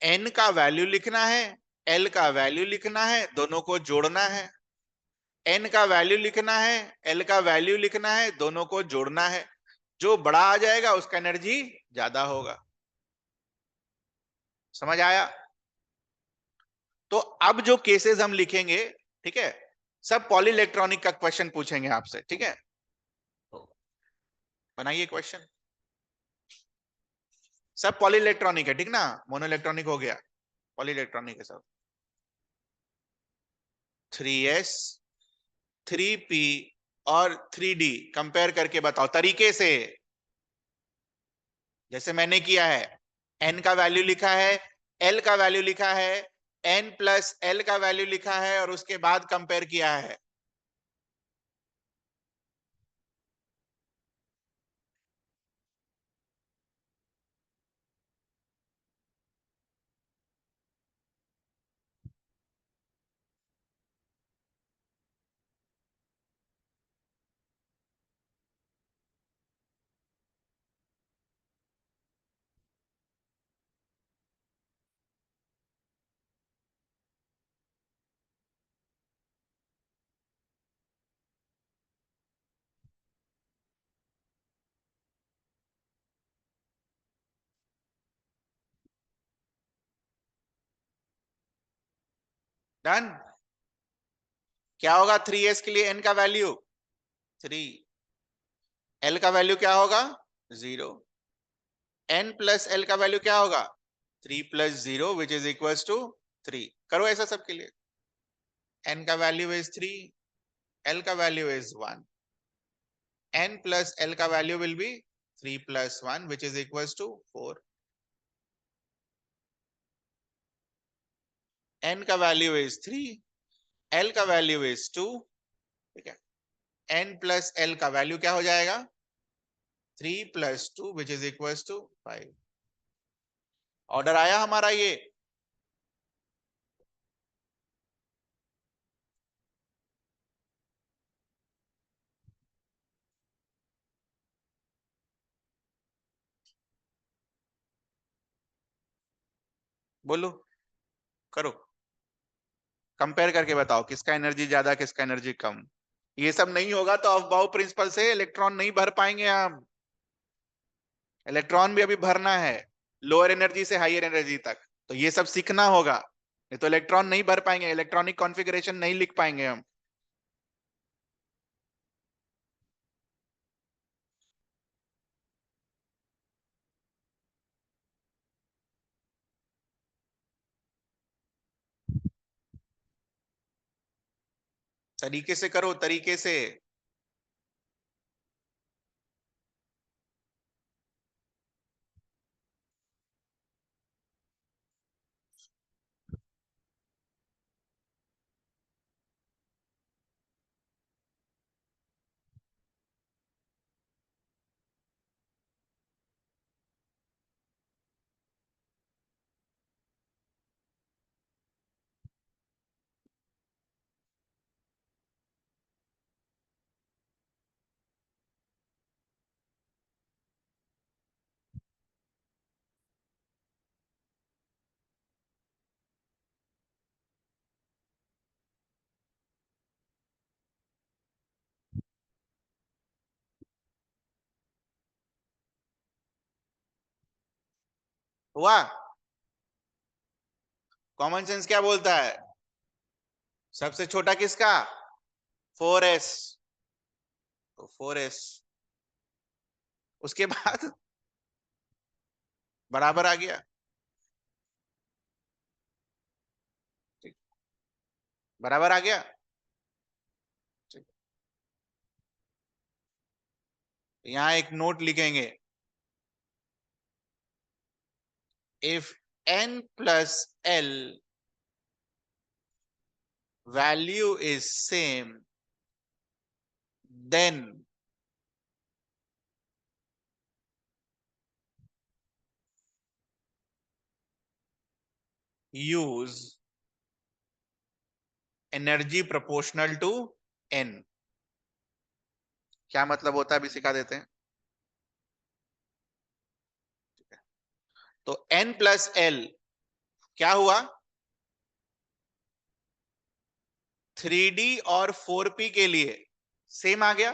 n का वैल्यू लिखना है, l का वैल्यू लिखना है, दोनों को जोड़ना है। n का वैल्यू लिखना है, l का वैल्यू लिखना है, दोनों को जोड़ना है। जो बड़ा आ जाएगा उसका एनर्जी ज्यादा होगा। समझ आया? तो अब जो केसेस हम लिखेंगे, ठीक है, सब पॉली इलेक्ट्रॉनिक का क्वेश्चन पूछेंगे आपसे, ठीक है? तो बनाइए क्वेश्चन। सब पॉली इलेक्ट्रॉनिक है, ठीक ना? मोनो इलेक्ट्रॉनिक हो गया, पॉली इलेक्ट्रॉनिक है सब। 3s 3p और 3d कंपेयर करके बताओ तरीके से, जैसे मैंने किया है। n का वैल्यू लिखा है, l का वैल्यू लिखा है, n प्लस एल का वैल्यू लिखा है और उसके बाद कंपेयर किया है। डन। क्या होगा 3s के लिए n का वैल्यू 3, l का वैल्यू क्या होगा 0, n प्लस l का वैल्यू क्या होगा 3 plus 0 which is equal to 3। करो ऐसा सबके लिए। n का वैल्यू इज 3, l का value is 1, n plus l का value will be 3 plus 1 which is equal to 4। n का वैल्यू इज 3, l का वैल्यू इज 2, ठीक है। n प्लस l का वैल्यू क्या हो जाएगा 3 plus 2 which is equal to 5। Order आया हमारा ये। बोलो, करो, कंपेयर करके बताओ किसका एनर्जी ज्यादा किसका एनर्जी कम। ये सब नहीं होगा तो अफबाउ प्रिंसिपल से इलेक्ट्रॉन नहीं भर पाएंगे हम। इलेक्ट्रॉन भी अभी भरना है, लोअर एनर्जी से हायर एनर्जी तक, तो ये सब सीखना होगा, नहीं तो इलेक्ट्रॉन नहीं भर पाएंगे, इलेक्ट्रॉनिक कॉन्फ़िगरेशन नहीं लिख पाएंगे हम। तरीके से करो, तरीके से। हुआ। कॉमन सेंस क्या बोलता है, सबसे छोटा किसका 4s, तो 4s, उसके बाद बराबर आ गया, ठीक, बराबर आ गया, ठीक। यहां एक नोट लिखेंगे, if n plus l value is same, then use energy proportional to n। क्या मतलब होता है अभी सिखा देते हैं। तो n प्लस l क्या हुआ 3d और 4p के लिए सेम आ गया,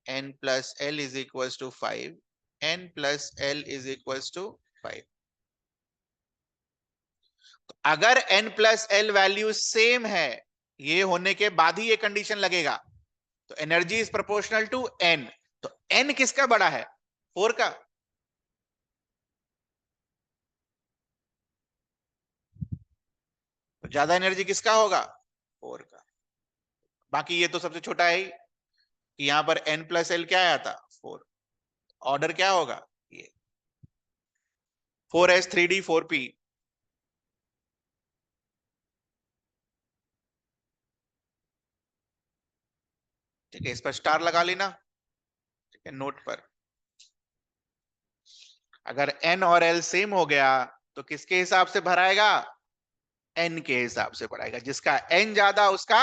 n plus l is equal to 5, n plus l is equal to 5। अगर n plus l value same है, ये होने के बाद ही ये कंडीशन लगेगा, तो energy is proportional to n। तो n किसका बड़ा है 4 का, तो ज्यादा एनर्जी किसका होगा 4 का। बाकी ये तो सबसे छोटा है ही, कि यहां पर n प्लस एल क्या आया था 4, ऑर्डर क्या होगा ये 4s 3d 4p, ठीक है, इस पर स्टार लगा लेना। ठीक है, नोट पर अगर एन और एल सेम हो गया तो किसके हिसाब से भराएगा? एन के हिसाब से भराएगा। जिसका एन ज्यादा उसका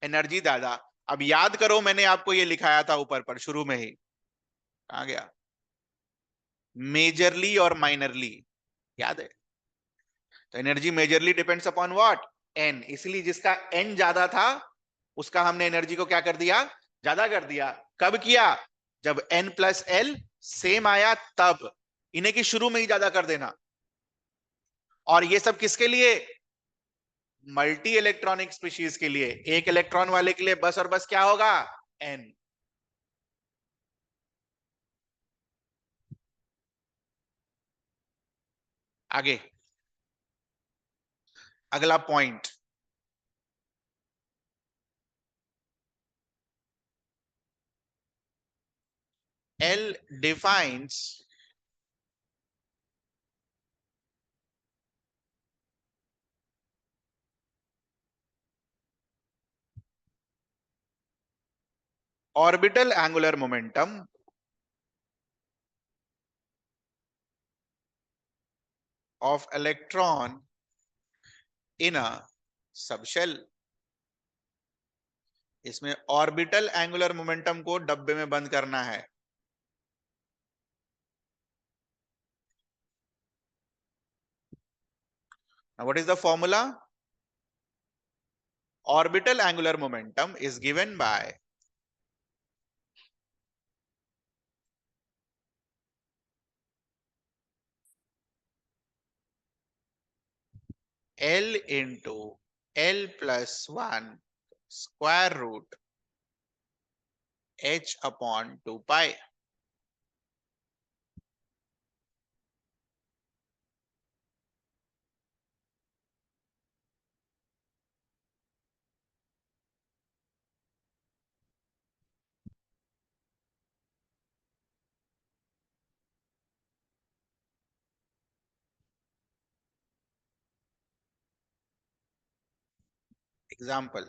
एनर्जी ज्यादा। अब याद करो, मैंने आपको ये लिखाया था ऊपर पर शुरू में ही, कहा गया? मेजरली और माइनरली, याद है? तो energy majorly depends upon what? N. इसलिए जिसका एन ज्यादा था उसका हमने एनर्जी को क्या कर दिया? ज्यादा कर दिया। कब किया? जब एन प्लस एल सेम आया तब। इन्हें की शुरू में ही ज्यादा कर देना। और ये सब किसके लिए? मल्टी इलेक्ट्रॉनिक स्पीशीज के लिए। एक इलेक्ट्रॉन वाले के लिए बस और बस क्या होगा? एन। आगे अगला point, L defines orbital angular momentum of electron in a subshell। इसमें ऑर्बिटल एंगुलर मोमेंटम को डब्बे में बंद करना है। Now, what is the formula? Orbital angular momentum is given by L into L plus 1 square root h upon 2 pi। Example,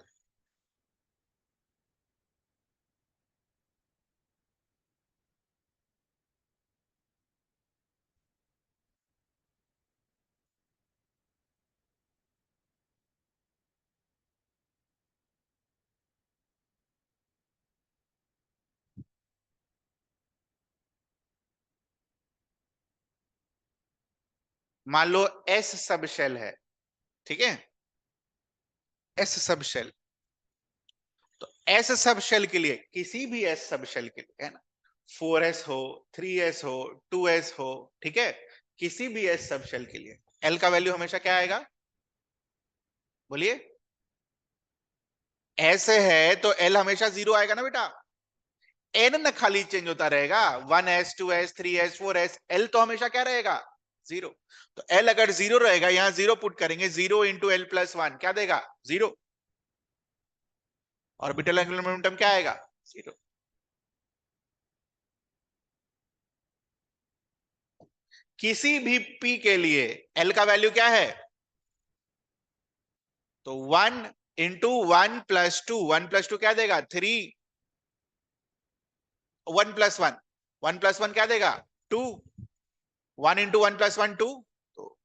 मान लो S सब shell है, ठीक है? एस सब शेल। तो एस सब शेल के लिए, किसी भी एस सब शेल के लिए, है ना, 4s हो, 3s हो, 2s हो, ठीक है, किसी भी एस सब शेल के लिए एल का वैल्यू हमेशा क्या आएगा? बोलिए। ऐसे है तो एल हमेशा 0 आएगा ना बेटा। एन न खाली चेंज होता रहेगा, 1s 2s 3s 4s, L तो हमेशा क्या रहेगा? 0। तो एल अगर 0 रहेगा, यहां 0 पुट करेंगे, 0 इंटू एल प्लस 1 क्या देगा? 0। ऑर्बिटल एंगुलर मोमेंटम क्या आएगा? 0। किसी भी पी के लिए एल का वैल्यू क्या है? तो 1 इंटू 1 प्लस 2, 1 प्लस 2 क्या देगा? 3। 1 प्लस 1, 1 प्लस 1 क्या देगा? 2। 1 इंटू 1 प्लस 1 2। तो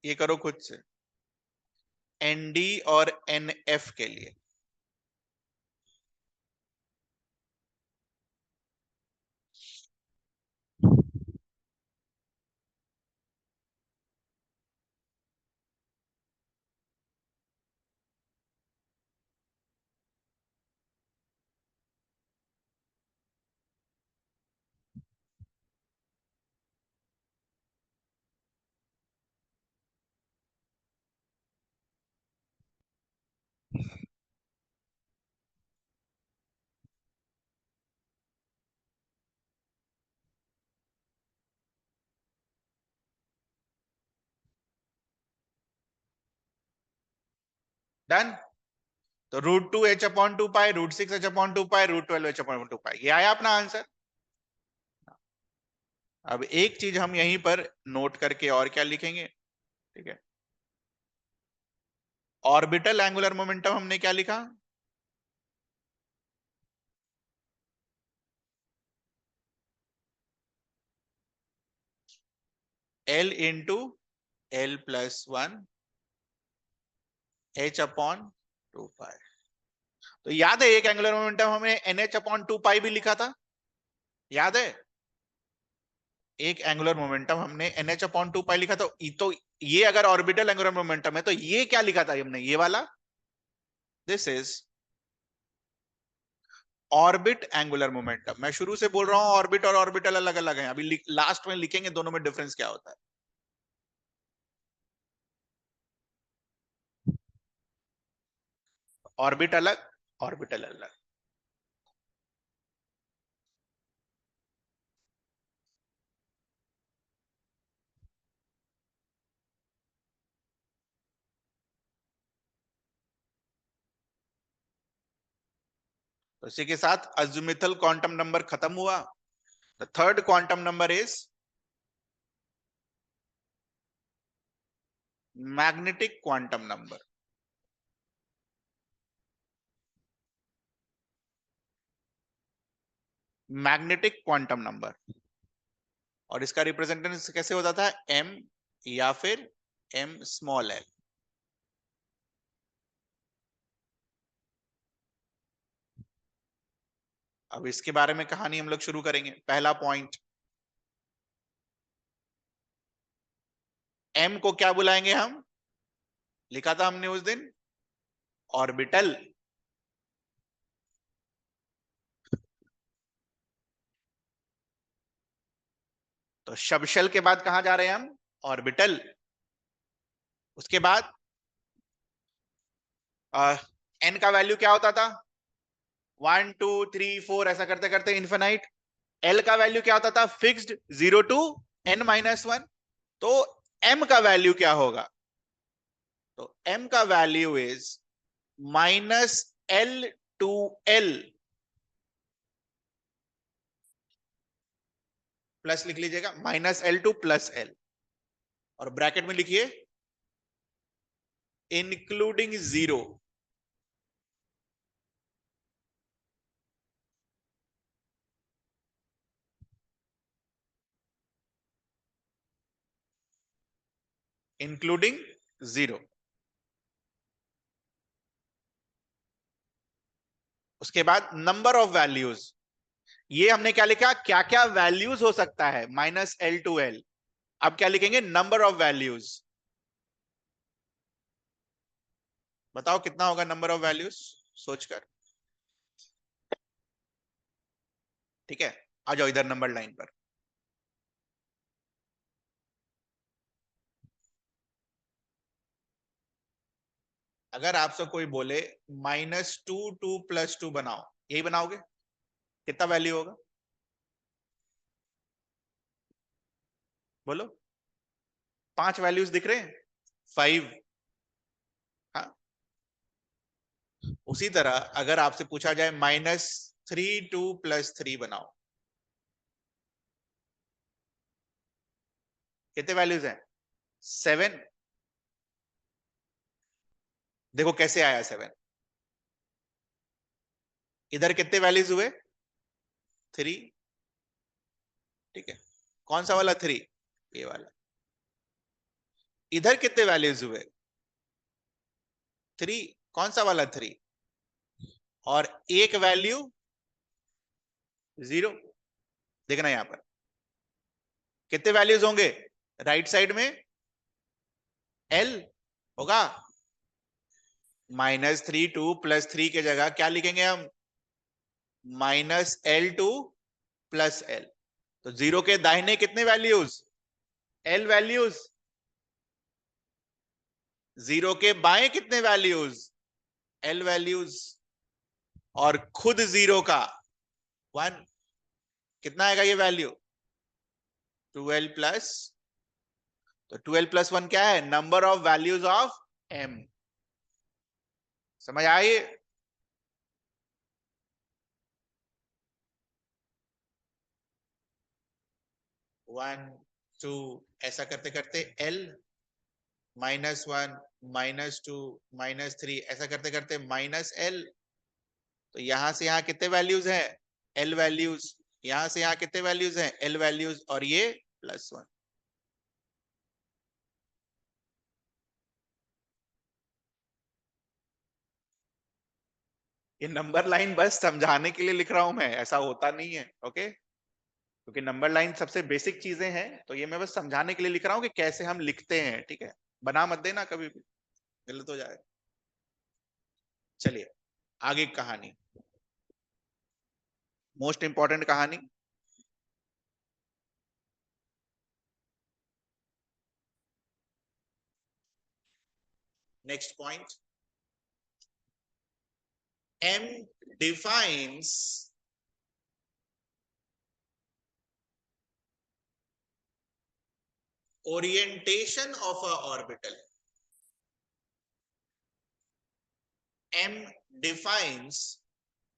ये करो खुद से। एनडी और एनएफ के लिए डन। तो √2 h अपॉन 2 पाई, √6 h अपॉन 2 पाई, √12 h अपॉन 2 पाई, ये आया अपना आंसर। अब एक चीज हम यहीं पर नोट करके और क्या लिखेंगे, ठीक है, ऑर्बिटल एंगुलर मोमेंटम हमने क्या लिखा, L into L plus 1 H upon 2 पाई। तो याद है एक एंगुलर मोमेंटम हमने NH अपॉन 2 पाई भी लिखा था, याद है, एक एंगुलर मोमेंटम हमने NH अपॉन 2 पाई लिखा था। तो ये अगर ऑर्बिटल एंगुलर मोमेंटम है तो ये क्या लिखा था हमने, ये वाला, this is orbit angular momentum. मैं शुरू से बोल रहा हूं ऑर्बिट और ऑर्बिटल अलग अलग हैं, अभी लास्ट में लिखेंगे दोनों में डिफरेंस क्या होता है। ऑर्बिट अलग, ऑर्बिटल अलग। तो इसी के साथ अज़्यूमिथल क्वांटम नंबर खत्म हुआ। The third quantum number is magnetic quantum number. Magnetic quantum number, और इसका रिप्रेजेंटेशन कैसे होता था, m या फिर m स्मॉल l। अब इसके बारे में कहानी हम लोग शुरू करेंगे। पहला पॉइंट, m को क्या बुलाएंगे हम, लिखा था हमने उस दिन, ऑर्बिटल। तो शब्द के बाद कहां जा रहे हैं हम, ऑर्बिटल। उसके बाद n का वैल्यू क्या होता था, 1 2 3 4 ऐसा करते करते इन्फिनाइट। l का वैल्यू क्या होता था, फिक्स्ड, 0 to n-1। तो m का वैल्यू क्या होगा, तो m का value is -L to L, plus लिख लीजिएगा, -L to+L, और ब्रैकेट में लिखिए इंक्लूडिंग 0। इंक्लूडिंग 0। उसके बाद नंबर ऑफ वैल्यूज, ये हमने क्या लिखा, क्या क्या वैल्यूज हो सकता है, -L to L। अब क्या लिखेंगे, नंबर ऑफ वैल्यूज। बताओ कितना होगा नंबर ऑफ वैल्यूज, सोचकर, ठीक है। आ जाओ इधर नंबर लाइन पर। अगर आपसे कोई बोले -2 2 + 2 बनाओ, यही बनाओगे, कितना वैल्यू होगा, बोलो। 5 वैल्यूज दिख रहे हैं, 5। हाँ, उसी तरह अगर आपसे पूछा जाए -3 2 + 3 बनाओ, कितने वैल्यूज हैं, 7। देखो कैसे आया 7, इधर कितने वैल्यूज हुए, 3, ठीक है। कौन सा वाला 3, ये वाला। इधर कितने वैल्यूज हुए, 3, कौन सा वाला 3, और एक वैल्यू 0। देखना यहां पर कितने वैल्यूज होंगे, राइट साइड में L होगा, -3 2 + 3 के जगह क्या लिखेंगे हम, -L to+L। तो 0 के दाहिने कितने वैल्यूज, L वैल्यूज, 0 के बाएं कितने वैल्यूज, L वैल्यूज, और खुद 0 का 1, कितना आएगा ये वैल्यू, 12+। तो 12+1 क्या है, number of values of m। समझ आई, 1 2 ऐसा करते करते L -1 -2 -3 ऐसा करते करते -L। तो यहां से यहां कितने वैल्यूज हैं? L values. यहां से यहां कितने वैल्यूज हैं? L values. और ये +1। ये नंबर लाइन बस समझाने के लिए लिख रहा हूं मैं, ऐसा होता नहीं है। ओके, क्योंकि नंबर लाइन सबसे बेसिक चीजें हैं, तो ये मैं बस समझाने के लिए लिख रहा हूं कि कैसे हम लिखते हैं। ठीक है, बना मत देना कभी भी, गलत हो जाए। चलिए आगे कहानी, मोस्ट इंपॉर्टेंट कहानी। Next point, M defines orientation of a orbital. M defines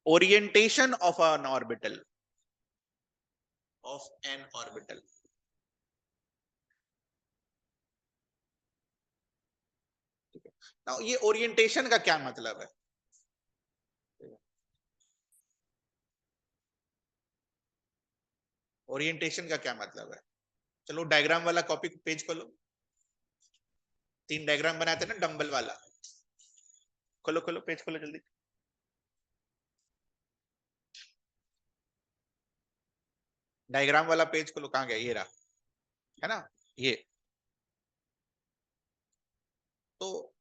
orientation of an orbital, of an orbital. Now ये ओरिएंटेशन का क्या मतलब है? ओरिएंटेशन का क्या मतलब है? चलो डायग्राम वाला कॉपी पेज खोलो, 3 डायग्राम बनाते हैं ना डंबल वाला। खोलो खोलो पेज खोलो जल्दी। डायग्राम वाला पेज खोलो, कहां गया? ये रहा, है ना ये। तो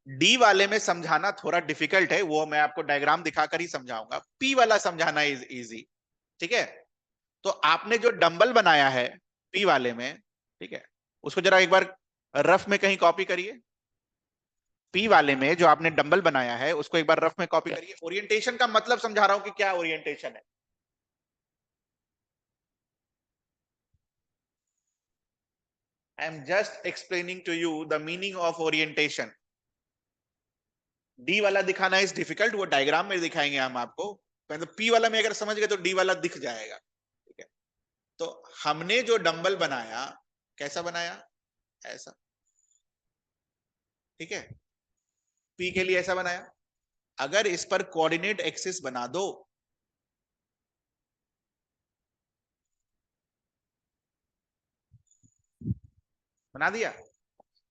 डी वाले में समझाना थोड़ा डिफिकल्ट है, वो मैं आपको डायग्राम दिखाकर ही समझाऊंगा। पी वाला समझाना इज इजी। ठीक है, तो आपने जो डंबल बनाया है पी वाले में, ठीक है, उसको जरा एक बार रफ में कहीं कॉपी करिए। पी वाले में जो आपने डंबल बनाया है उसको एक बार रफ में कॉपी करिए। ओरिएंटेशन का मतलब समझा रहा हूं कि क्या ओरिएंटेशन है। I am just explaining to you the meaning of orientation. D वाला दिखाना इज डिफिकल्ट, वो डायग्राम में दिखाएंगे हम आपको। तो पी वाला में अगर समझ गए तो डी वाला दिख जाएगा। ठीक है, तो हमने जो डंबल बनाया, कैसा बनाया? ऐसा। ठीक है, पी के लिए ऐसा बनाया। अगर इस पर कोऑर्डिनेट एक्सिस बना दो, बना दिया,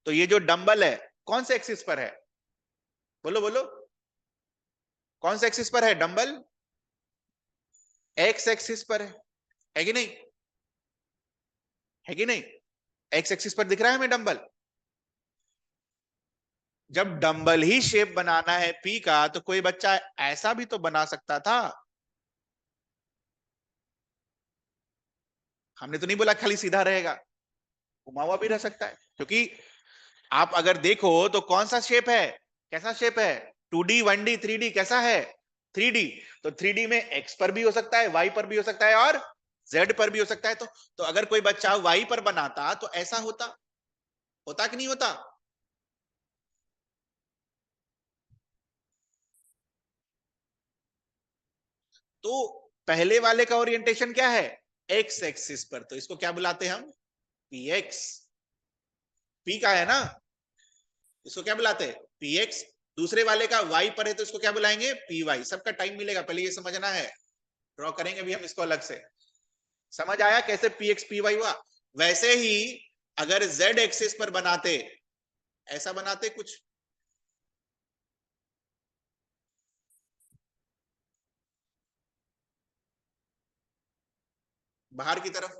तो ये जो डंबल है कौन से एक्सिस पर है? बोलो बोलो, कौन से एक्सिस पर है डंबल? एक्स एक्सिस पर है कि नहीं? है कि नहीं? एक्स एक्सिस पर दिख रहा है हमें डंबल। जब डंबल ही शेप बनाना है पी का, तो कोई बच्चा ऐसा भी तो बना सकता था। हमने तो नहीं बोला खाली सीधा रहेगा, घुमा हुआ भी रह सकता है। क्योंकि आप अगर देखो तो कौन सा शेप है, कैसा शेप है? 2D 1D 3D कैसा है? 3D। तो 3D में एक्स पर भी हो सकता है, वाई पर भी हो सकता है, और जेड पर भी हो सकता है। तो अगर कोई बच्चा वाई पर बनाता तो ऐसा होता, होता कि नहीं होता? तो पहले वाले का ओरिएंटेशन क्या है? एक्स एक्सिस पर, तो इसको क्या बुलाते हैं हम? P X. पी का है ना, इसको क्या बुलाते हैं? P x. दूसरे वाले का वाई पर है तो इसको क्या बुलाएंगे? P Y. सबका टाइम मिलेगा, पहले ये समझना है। ड्रॉ करेंगे भी हम इसको अलग से। समझ आया कैसे पी एक्स पी वाई हुआ? वैसे ही अगर जेड एक्सिस पर बनाते, ऐसा बनाते कुछ, बाहर की तरफ।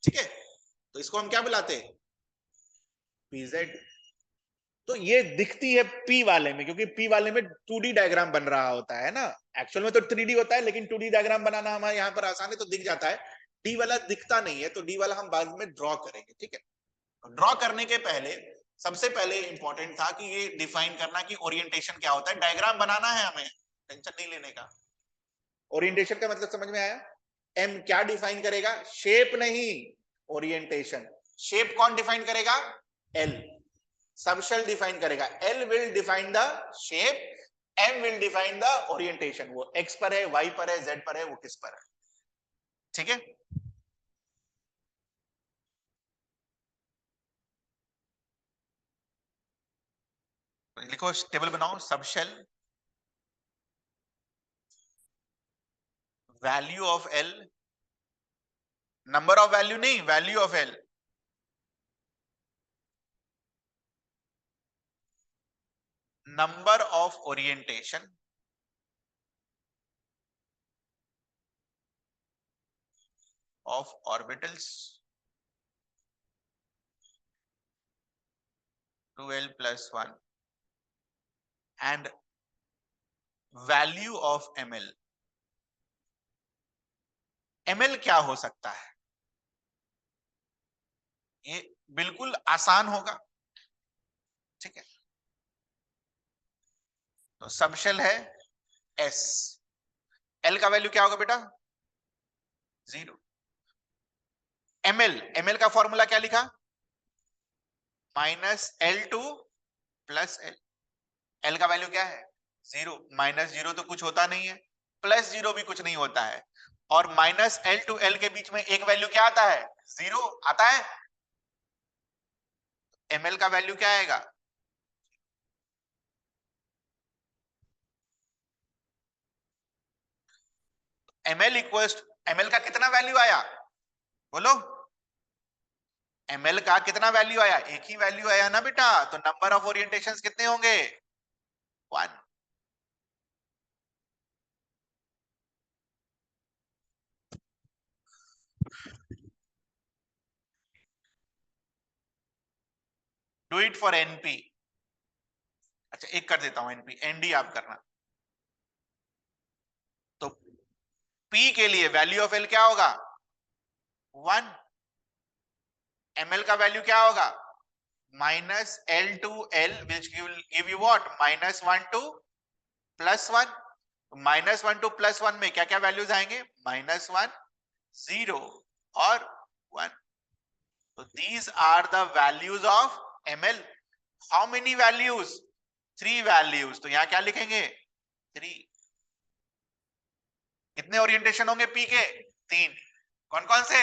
ठीक है, तो इसको हम क्या बुलाते? पीजेड। तो ये दिखती है पी वाले में, क्योंकि पी वाले में 2D डायग्राम बन रहा होता है ना। एक्चुअल में तो 3D होता है, लेकिन 2D डायग्राम बनाना हमारे यहाँ पर आसान है तो दिख जाता है। डी वाला दिखता नहीं है, तो डी वाला हम बाद में ड्रॉ करेंगे। ठीक है, ड्रॉ करने के पहले सबसे पहले इंपॉर्टेंट था कि ये डिफाइन करना कि ओरिएंटेशन क्या होता है। डायग्राम बनाना है हमें, टेंशन नहीं लेने का। ओरिएंटेशन का मतलब समझ में आया? एम क्या डिफाइन करेगा? शेप नहीं, ओरिएंटेशन। शेप कौन डिफाइन करेगा? एल। सब शेल डिफाइन करेगा। L will define the shape, m will define the orientation. वो एक्स पर है, वाई पर है, जेड पर है, वो किस पर है। ठीक है, लिखो, टेबल बनाओ, सब shell value of l, number of value नहीं, value of l, number of orientation of orbitals 2l plus 1 and value of ml. ml क्या हो सकता है? ये बिल्कुल आसान होगा, ठीक है। तो सबशेल है s, l का वैल्यू क्या होगा बेटा? 0। ml का फॉर्मूला क्या लिखा? -L2 प्लस l, l का वैल्यू क्या है? 0। -0 तो कुछ होता नहीं है, +0 भी कुछ नहीं होता है, और -L to l के बीच में एक वैल्यू क्या आता है? 0 आता है। ml का वैल्यू क्या आएगा? ml का कितना वैल्यू आया? बोलो, ml का कितना वैल्यू आया? एक ही वैल्यू आया ना बेटा, तो नंबर ऑफ ओरिएंटेशंस कितने होंगे? 1। Do it for np। अच्छा, एक कर देता हूं, np, nd आप करना। तो p के लिए वैल्यू ऑफ l क्या होगा? 1। ml का वैल्यू क्या होगा? -L to l, which will give you what? -1 to +1। -1 to +1 में क्या क्या वैल्यूज आएंगे? -1, 0 और 1। So these are the values of ml. How many values? 3 values। तो यहां क्या लिखेंगे? 3। कितने ओरिएंटेशन होंगे p के? 3। कौन कौन से?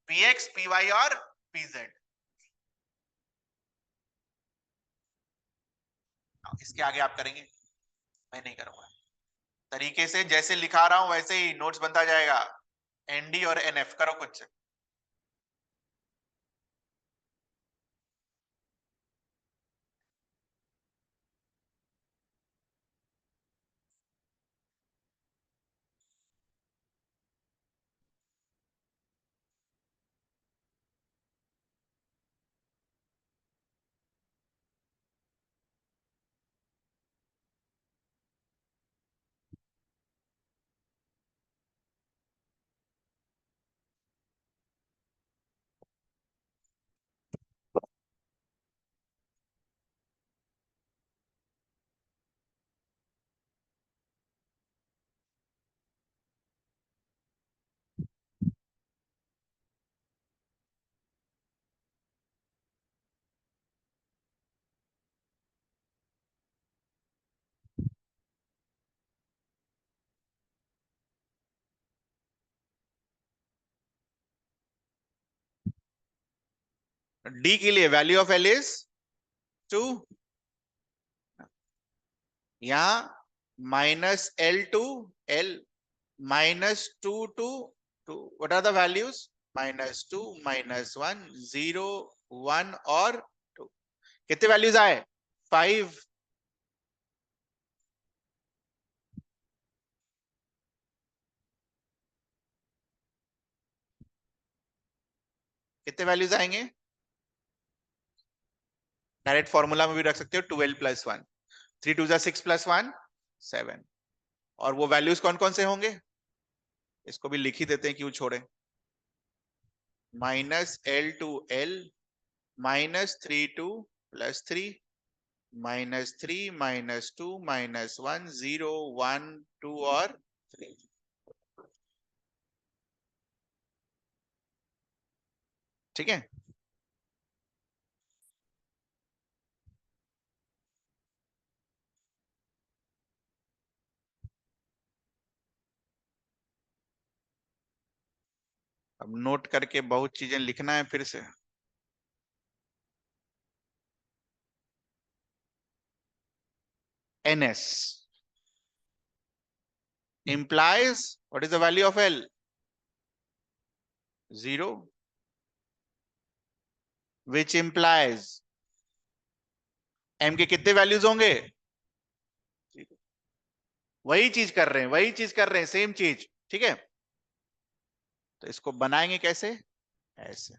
px, py और pz। इसके आगे आप करेंगे, मैं नहीं करूंगा। तरीके से जैसे लिखा रहा हूं वैसे ही नोट्स बनता जाएगा। nd और nf करो कुछ। d के लिए वैल्यू ऑफ l इज 2। यहां -L to l, -2 to 2। what are the values? -2, -1, 0, 1 और 2। कितने वैल्यूज आए? 5। कितने वैल्यूज आएंगे? डायरेक्ट फॉर्मूला में भी रख सकते हो, 12 + 1, 3 2 6 + 1 7। और वो वैल्यूज कौन कौन से होंगे? इसको भी लिख ही देते हैं, क्यों छोड़े। -L to l, -3 to +3, -3, -2, -1, 0, 1, 2 और 3। ठीक है। अब नोट करके बहुत चीजें लिखना है फिर से। ns implies what is the value of L? 0, which implies M के कितने वैल्यूज होंगे? वही चीज कर रहे हैं, वही चीज कर रहे हैं, सेम चीज, ठीक है। तो इसको बनाएंगे कैसे? ऐसे।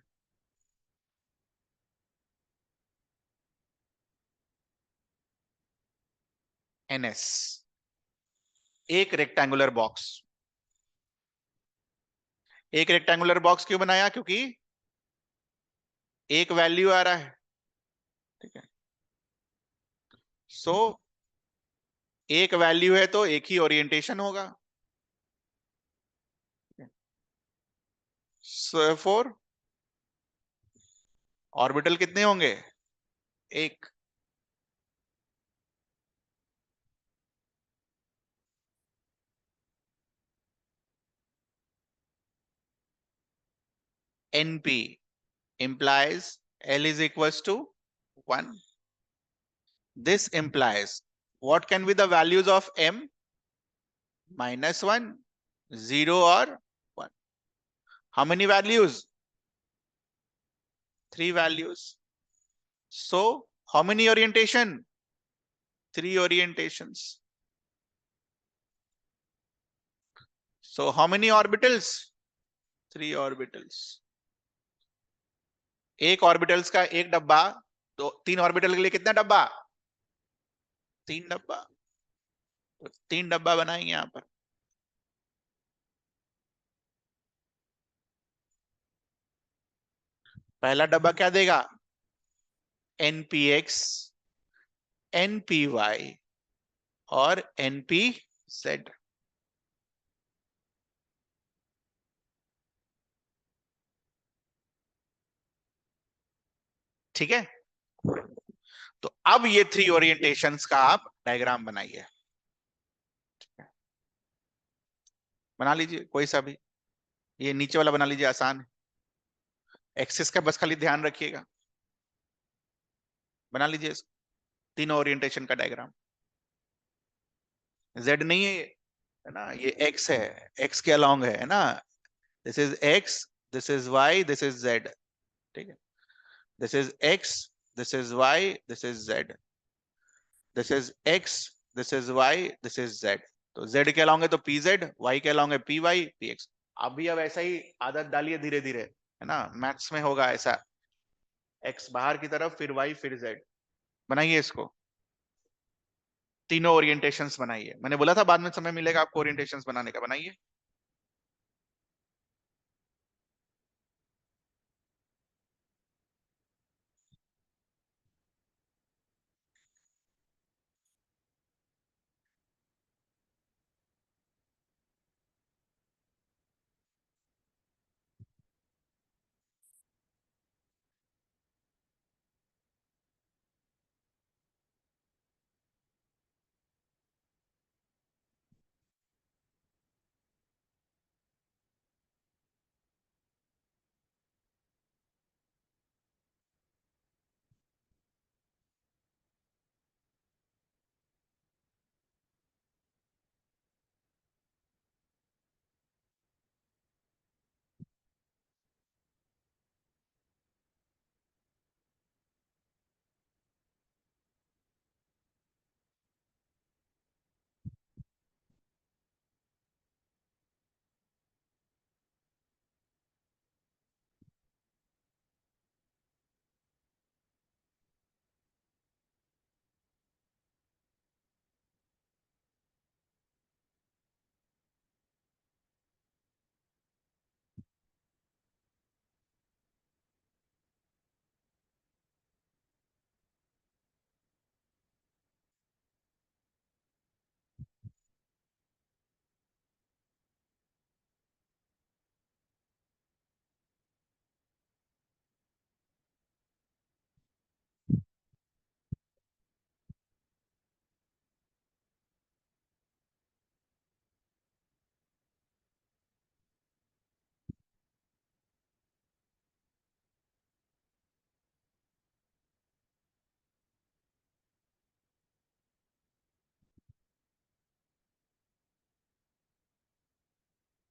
ns एक रेक्टेंगुलर बॉक्स। एक रेक्टेंगुलर बॉक्स क्यों बनाया? क्योंकि एक वैल्यू आ रहा है, ठीक है। सो एक वैल्यू है तो एक ही ओरिएंटेशन होगा। सो फोर ऑर्बिटल कितने होंगे? एक। np implies L is equals to 1. This implies what can be the values of M? -1, 0 or 1. How many values? 3 values. So how many orientation? 3 orientations. So how many orbitals? 3 orbitals. एक orbitals का एक डब्बा, तो 3 orbital के लिए कितना डब्बा? 3 डब्बा। तो 3 डब्बा बनाएंगे यहां पर। पहला डब्बा क्या देगा? npx, npy और npz। ठीक है। तो अब ये 3 ओरिएंटेशंस का आप डायग्राम बनाइए। बना लीजिए कोई सा भी, ये नीचे वाला बना लीजिए, आसान है। एक्सिस का बस खाली ध्यान रखिएगा। बना लीजिए इसको, तीनों ओरिएंटेशन का डायग्राम। जेड नहीं है ना, ये एक्स है, एक्स के अलोंग है ना। This is x, this is y, this is z, ठीक है। This is x, this is y, this is z, this is x, this is y, this is z. तो जेड के along है तो p z, y के along है p Y p x. आप भी अब ऐसा ही आदत डालिए धीरे धीरे, है ना। मैथ्स में होगा ऐसा, एक्स बाहर की तरफ, फिर वाई, फिर जेड। बनाइए इसको, तीनों ओरिएंटेशंस बनाइए। मैंने बोला था बाद में समय मिलेगा आपको ओरिएंटेशंस बनाने का, बनाइए।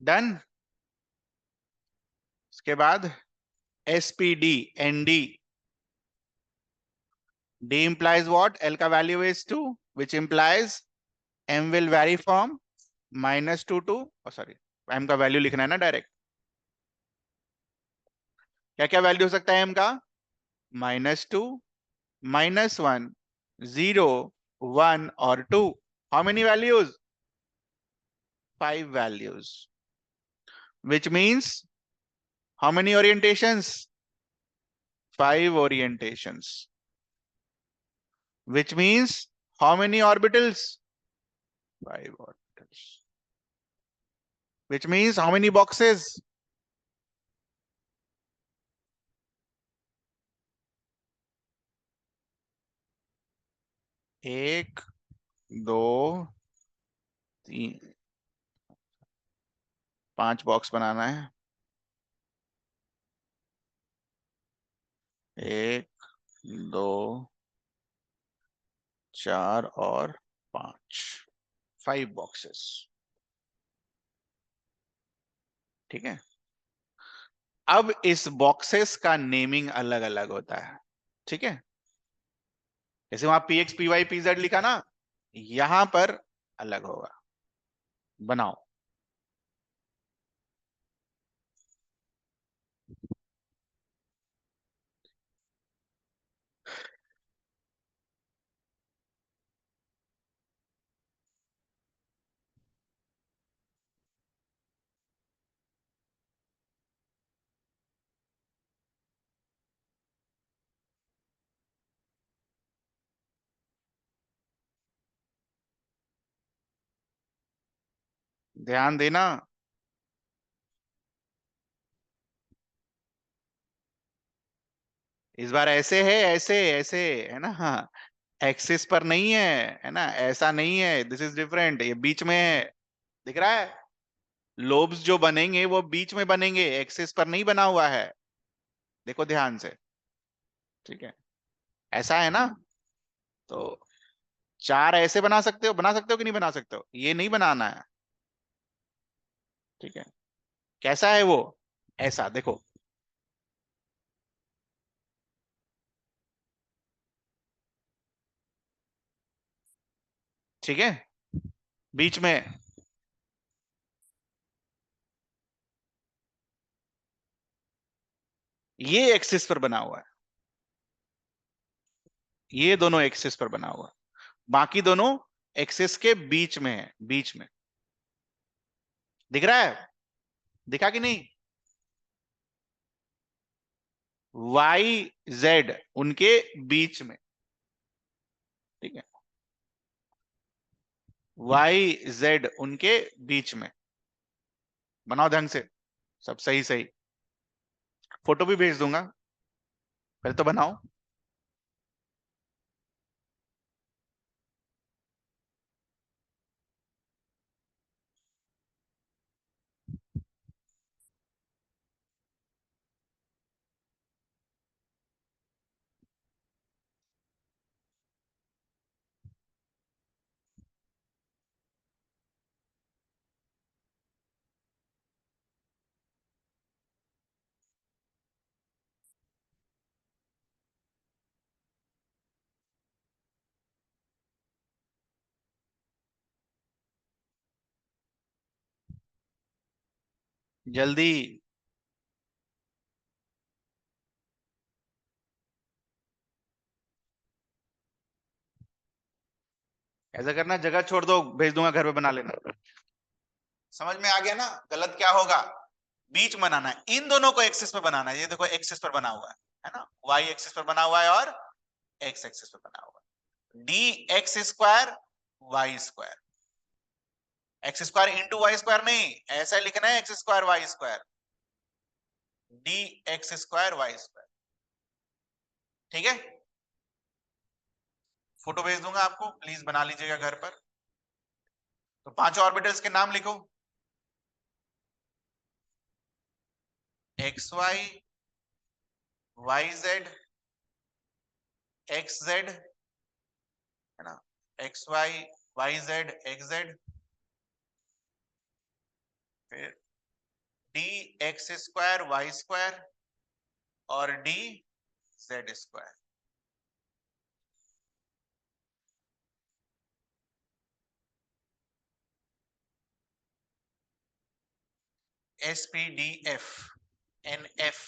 डन। उसके बाद SPD ND, D implies what? L का value is 2, which implies M will vary from -2 to, sorry, M का वैल्यू लिखना है ना डायरेक्ट। क्या क्या वैल्यू हो सकता है M का? -2, -1, 0, 1 और 2। How many values? 5 values, which means how many orientations? 5 orientations, which means how many orbitals? 5 orbitals, which means how many boxes? 1 2 3 5 box बनाना है। 1 2 4 और 5, 5 बॉक्सेस। ठीक है। अब इस बॉक्सेस का नेमिंग अलग अलग होता है। ठीक है, जैसे वहां PX PY PZ लिखा ना, यहां पर अलग होगा। बनाओ। ध्यान देना। इस बार ऐसे है, ऐसे ऐसे, है ना? हाँ, एक्सिस पर नहीं है, है ना? ऐसा नहीं है, दिस इज डिफरेंट, ये बीच में है। दिख रहा है? लोब्स जो बनेंगे वो बीच में बनेंगे, एक्सिस पर नहीं बना हुआ है। देखो ध्यान से। ठीक है, ऐसा है ना? तो 4 ऐसे बना सकते हो कि नहीं बना सकते हो? ये नहीं बनाना है। ठीक है, कैसा है वो? ऐसा देखो। ठीक है, बीच में। ये एक्सिस पर बना हुआ है, ये दोनों एक्सिस पर बना हुआ है, बाकी दोनों एक्सिस के बीच में है, बीच में। दिख रहा है? दिखा कि नहीं? YZ उनके बीच में। ठीक है, YZ उनके बीच में। बनाओ ढंग से, सब सही सही। फोटो भी भेज दूंगा, पहले तो बनाओ। जल्दी। ऐसा करना, जगह छोड़ दो, भेज दूंगा घर पे, बना लेना। समझ में आ गया ना गलत क्या होगा? बीच बनाना है, इन दोनों को एक्सिस पर बनाना है। ये देखो एक्सिस पर बना हुआ है ना? वाई एक्सिस पर बना हुआ है और एक्स एक्सिस पर बना हुआ है। DX² Y², X² into Y² नहीं, ऐसा लिखना है, X² Y², DX² Y²। ठीक है, फोटो भेज दूंगा आपको, प्लीज बना लीजिएगा घर पर। तो 5 ऑर्बिटल्स के नाम लिखो। XY YZ XZ, है ना? XY YZ XZ, फिर d x square y square और d z square. S p d f n f,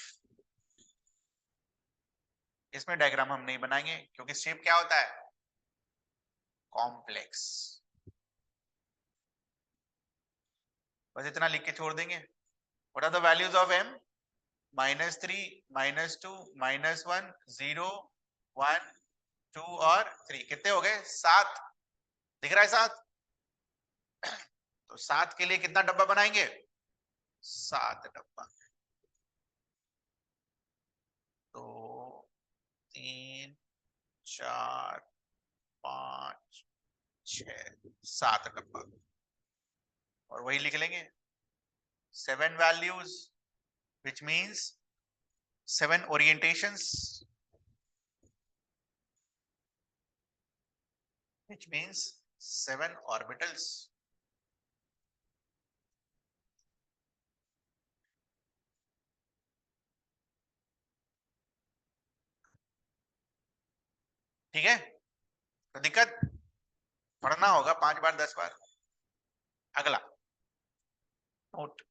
इसमें डायग्राम हम नहीं बनाएंगे क्योंकि शेप क्या होता है, कॉम्प्लेक्स। बस इतना लिख के छोड़ देंगे। What are the values of m? -3, -2, -1, 0, 1, 2 और 3। कितने हो गए? 7। दिख रहा है 7? तो 7 के लिए कितना डब्बा बनाएंगे? 7 डब्बा। तो 3, 4, 5, 6, 7 डब्बा। और वही लिख लेंगे 7 values, which means 7 orientations, which means 7 orbitals। ठीक है, तो दिक्कत पढ़ना होगा 5 बार 10 बार। अगला नोट,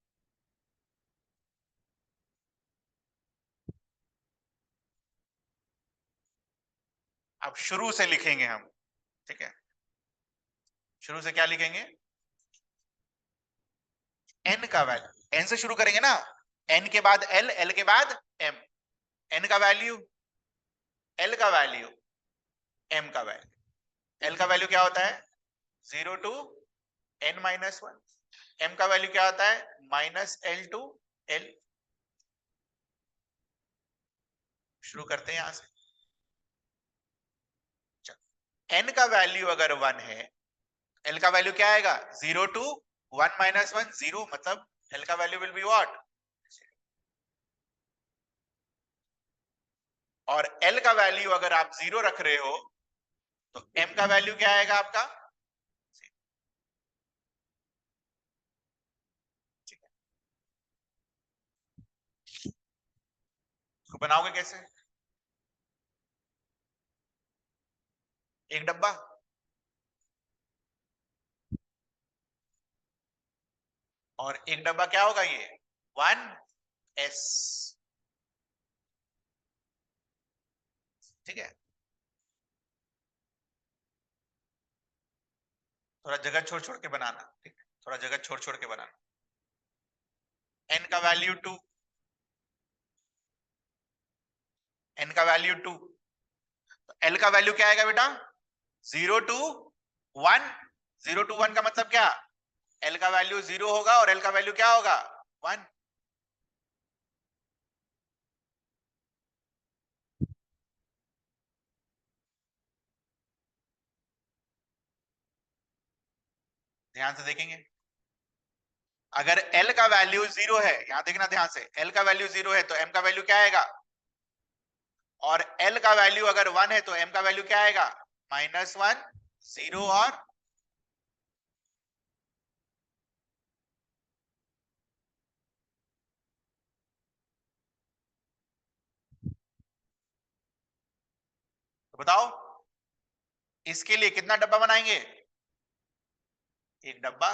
अब शुरू से लिखेंगे हम। ठीक है, शुरू से क्या लिखेंगे? n का वैल्यू, n से शुरू करेंगे ना, n के बाद l, l के बाद m। n का वैल्यू, l का वैल्यू, m का वैल्यू। l का वैल्यू क्या होता है? 0 to n-1। m का वैल्यू क्या होता है? -l to l। शुरू करते हैं यहां से। n का वैल्यू अगर 1 है, l का वैल्यू क्या आएगा? 0 to 1-1, 0, मतलब l का वैल्यू विल बी व्हाट? और l का वैल्यू अगर आप 0 रख रहे हो तो m का वैल्यू क्या आएगा आपका? तो बनाओगे कैसे? एक डब्बा, और एक डब्बा क्या होगा? ये 1s। ठीक है, थोड़ा जगह छोड़ छोड़ के बनाना। ठीक है, थोड़ा जगह छोड़ छोड़ के बनाना। n का वैल्यू 2, n का वैल्यू 2, तो l का वैल्यू क्या आएगा बेटा? 0 to 1। 0 to 1 का मतलब क्या? l का वैल्यू 0 होगा और l का वैल्यू क्या होगा? 1। ध्यान से देखेंगे, अगर l का वैल्यू 0 है, यहां देखना ध्यान से, l का वैल्यू 0 है तो m का वैल्यू क्या आएगा? और l का वैल्यू अगर 1 है तो m का वैल्यू क्या आएगा? -1, 0 और तो बताओ इसके लिए कितना डब्बा बनाएंगे? एक डब्बा।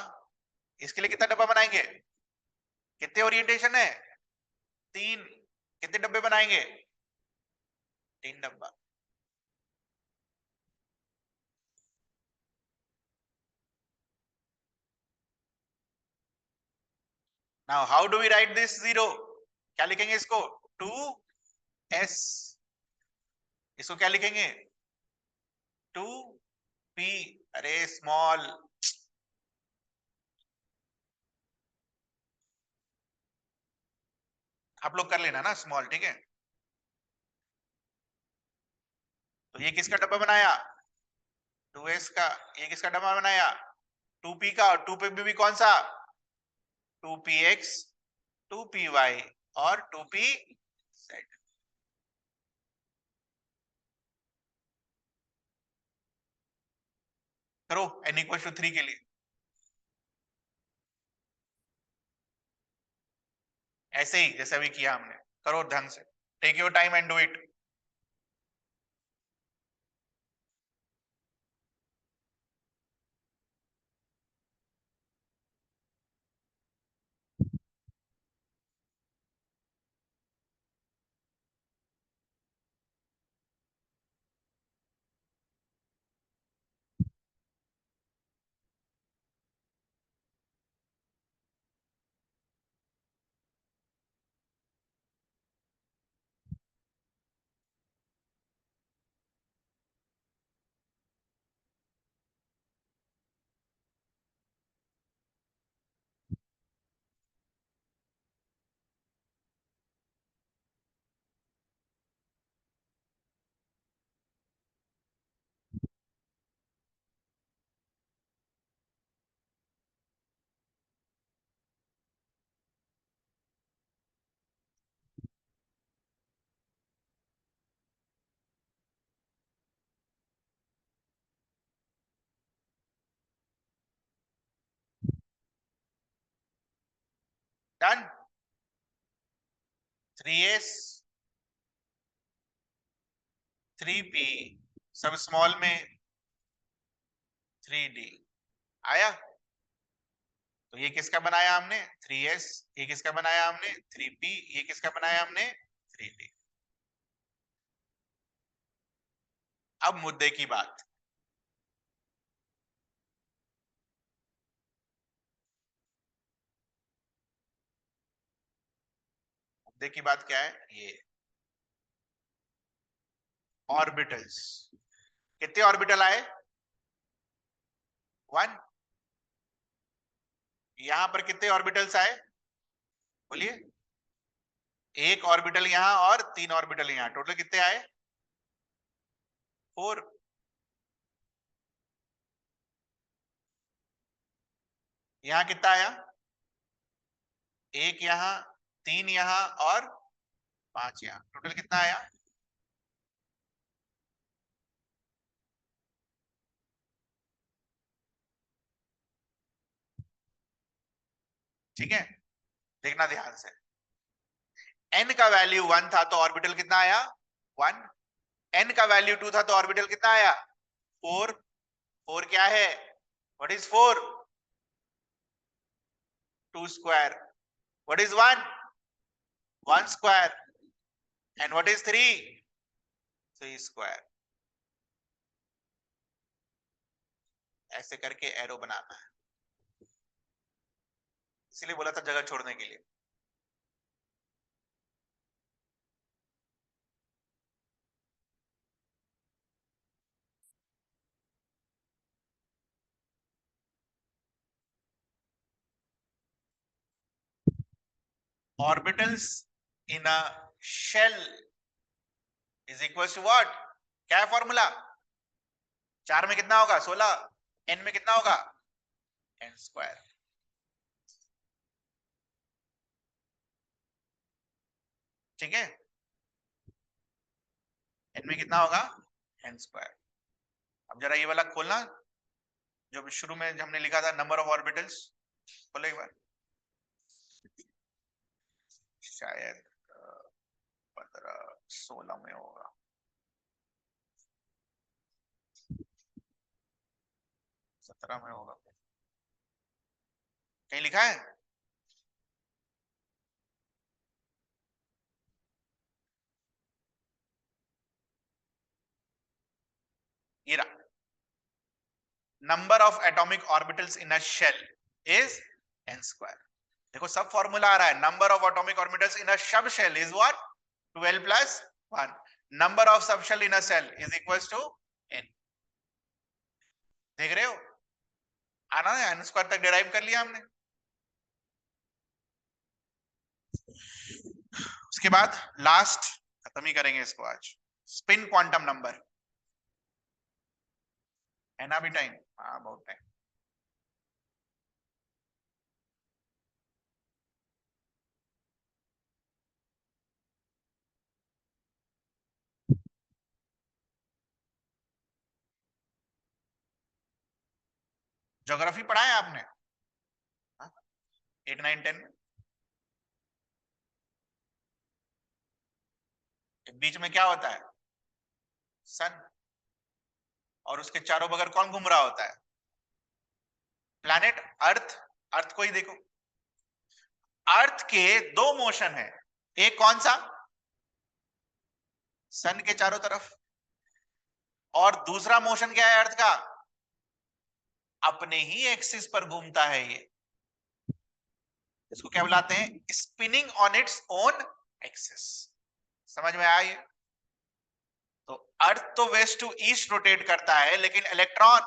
इसके लिए कितना डब्बा बनाएंगे? कितने ओरिएंटेशन है? 3। कितने डब्बे बनाएंगे? 3 डब्बा। Now how do we write this 0? क्या लिखेंगे इसको? 2s। इसको क्या लिखेंगे? 2p। अरे स्मॉल, आप लोग कर लेना ना स्मॉल। ठीक है, तो ये किसका डब्बा बनाया? 2s का। ये किसका डब्बा बनाया? 2p का। और 2p भी कौन सा? 2px, 2py और 2pz। करो n = 3 के लिए। ऐसे ही जैसे अभी किया हमने, करो ढंग से, take your time and do it. Done. 3s 3p सब स्मॉल में 3d आया। तो ये किसका बनाया हमने 3s, ये किसका बनाया हमने 3p, ये किसका बनाया हमने 3d। अब मुद्दे की बात, मुद्दे की बात क्या है, ये ऑर्बिटल्स, कितने ऑर्बिटल आए 1। यहां पर कितने ऑर्बिटल्स आए बोलिए, एक ऑर्बिटल यहां और 3 ऑर्बिटल यहां, टोटल कितने आए 4। यहां कितना आया, एक यहां, 3 यहां और 5 यहां, टोटल कितना आया। ठीक है, देखना ध्यान से, n का वैल्यू 1 था तो ऑर्बिटल कितना आया 1, n का वैल्यू 2 था तो ऑर्बिटल कितना आया 4। 4 क्या है, what is 4, 2 square, what is 1, 1 square, and what is 3, 3 square. ऐसे करके एरो बनाना है, इसलिए बोला था जगह छोड़ने के लिए। Orbitals in a shell is equal to what, क्या है फॉर्मूला, 4 में कितना होगा 16, n में कितना होगा n स्क्वायर। ठीक है, n में कितना होगा n स्क्वायर। अब जरा ये वाला खोलना, जो शुरू में हमने लिखा था नंबर ऑफ ऑर्बिटल्स, खोलो एक बार, शायद 15 16 में होगा, सत्रह में होगा, कहीं लिखा है। ये रहा, number of atomic orbitals in a shell is n square. देखो सब फॉर्मूला आ रहा है, number of atomic orbitals in a subshell is what 12 plus 1, number of subshell in a cell is equals to n। देख रहे हो, आना है, n स्क्वायर तक डिराइव कर लिया हमने। उसके बाद लास्ट, खत्म ही करेंगे इसको आज, स्पिन क्वांटम नंबर है ना, भी टाइम, हाँ बहुत टाइम। ज्योग्राफी पढ़ा है आपने, 8 9 10 में, बीच में क्या होता है? सन। और उसके चारों बगल कौन घूम रहा होता है? Planet earth. अर्थ को ही देखो, अर्थ के दो मोशन है, एक कौन सा? सन के चारों तरफ। और दूसरा मोशन क्या है अर्थ का? अपने ही एक्सिस पर घूमता है ये। इसको क्या बुलाते हैं? Spinning on its own axis. समझ में आया ये? तो अर्थ तो वेस्ट टू ईस्ट रोटेट करता है, लेकिन इलेक्ट्रॉन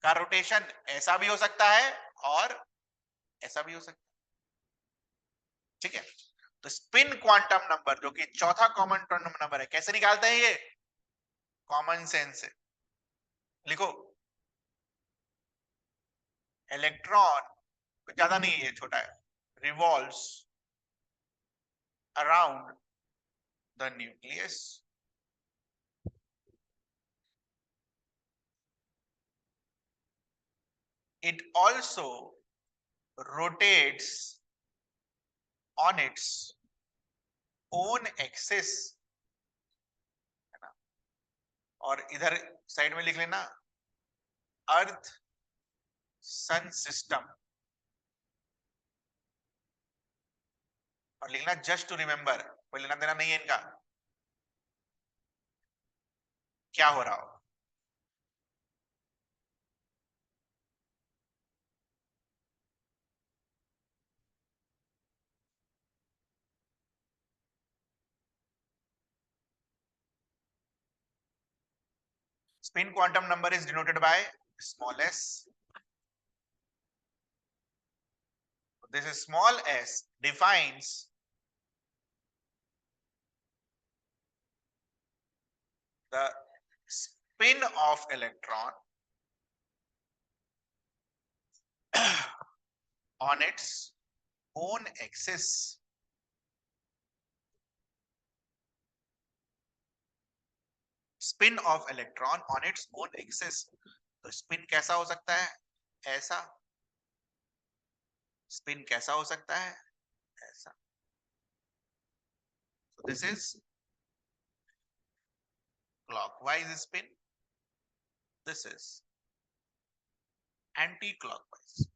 का रोटेशन ऐसा भी हो सकता है और ऐसा भी हो सकता है। ठीक है, तो स्पिन क्वांटम नंबर जो कि चौथा कॉमन क्वांटम नंबर है, कैसे निकालते हैं ये? कॉमन सेंस से लिखो। इलेक्ट्रॉन ज्यादा नहीं है, छोटा है, revolves around the nucleus. It also rotates on its own axis, है ना? और इधर साइड में लिख लेना अर्थ सन सिस्टम, और लिखना जस्ट टू रिमेंबर। कोई लेना देना नहीं है इनका, क्या हो रहा हो। Spin quantum number is denoted by small s. This is small s defines the spin of electron on its own axis. Spin of electron on its own axis. तो spin कैसा हो सकता है? ऐसा। spin कैसा हो सकता है? ऐसा। So this is clockwise spin. This is anti-clockwise.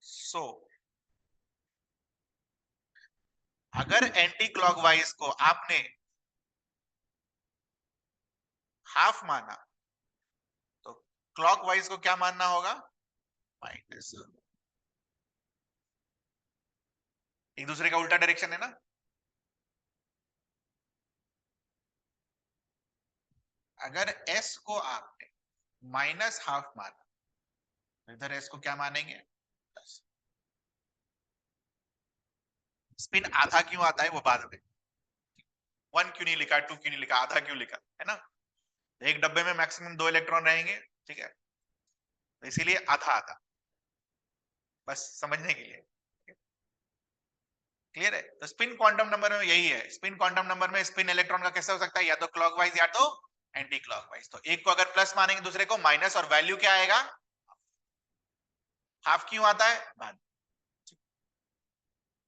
So अगर एंटी क्लॉकवाइज को आपने हाफ माना, तो क्लॉकवाइज को क्या मानना होगा? माइनस। एक दूसरे का उल्टा डायरेक्शन है ना। अगर एस को आपने माइनस हाफ माना, तो इधर एस को क्या मानेंगे? स्पिन आधा क्यों आता है वो बाद में, 1 क्यों नहीं लिखा, 2 क्यों नहीं लिखा, आधा क्यों लिखा, है ना? एक डब्बे में मैक्सिमम 2 इलेक्ट्रॉन रहेंगे, ठीक है, तो इसीलिए आधा आधा, बस समझने के लिए। क्लियर है? तो स्पिन क्वांटम नंबर में यही है। स्पिन क्वांटम नंबर में स्पिन इलेक्ट्रॉन का कैसे हो सकता है? या तो क्लॉकवाइज या तो एंटी क्लॉकवाइज। तो एक को अगर प्लस मानेंगे, दूसरे को माइनस, और वैल्यू क्या आएगा? हाफ क्यों आता है? बाद।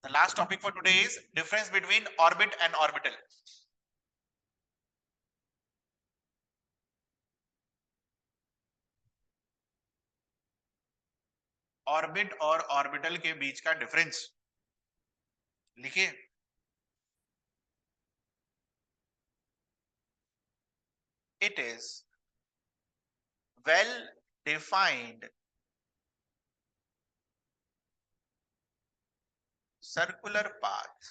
The last topic for today is difference between orbit and orbital. Orbit और ऑर्बिटल के बीच का डिफरेंस लिखिए। It is well defined circular path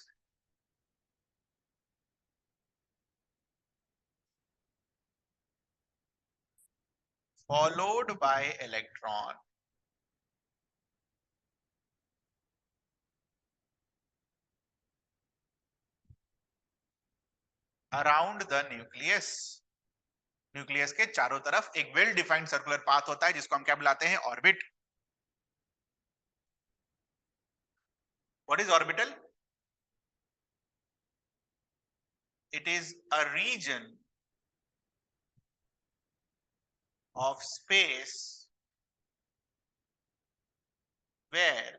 followed by electron around the nucleus. Nucleus के चारों तरफ एक वेल डिफाइंड सर्कुलर पाथ होता है, जिसको हम क्या बुलाते हैं? Orbit. What is orbital? It is a region of space where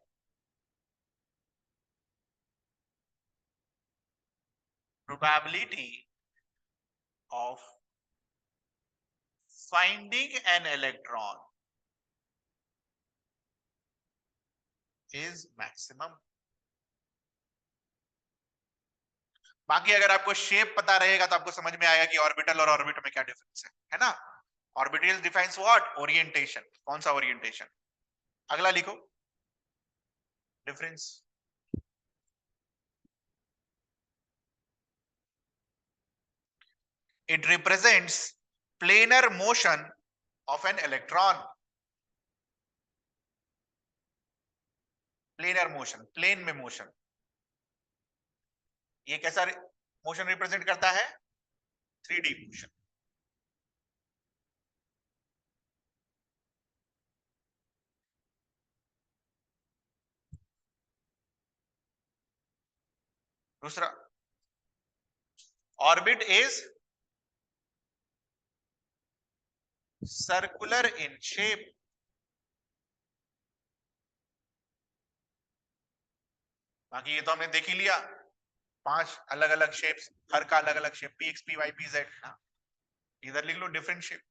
probability of finding an electron is maximum. बाकी अगर आपको शेप पता रहेगा तो आपको समझ में आएगा कि ऑर्बिटल और ऑर्बिट में क्या डिफरेंस है ना. Orbital defines what? ओरिएंटेशन. कौन सा ओरिएंटेशन? अगला लिखो difference. It represents planar motion of an electron. Planar motion, plane में मोशन. ये कैसा मोशन रिप्रेजेंट करता है? 3D motion. दूसरा, orbit is circular in shape. बाकी ये तो हमने देख ही लिया, 5 अलग अलग शेप्स, हर का अलग अलग shape, P X P Y P Z. इधर लिख लो डिफरेंट शेप,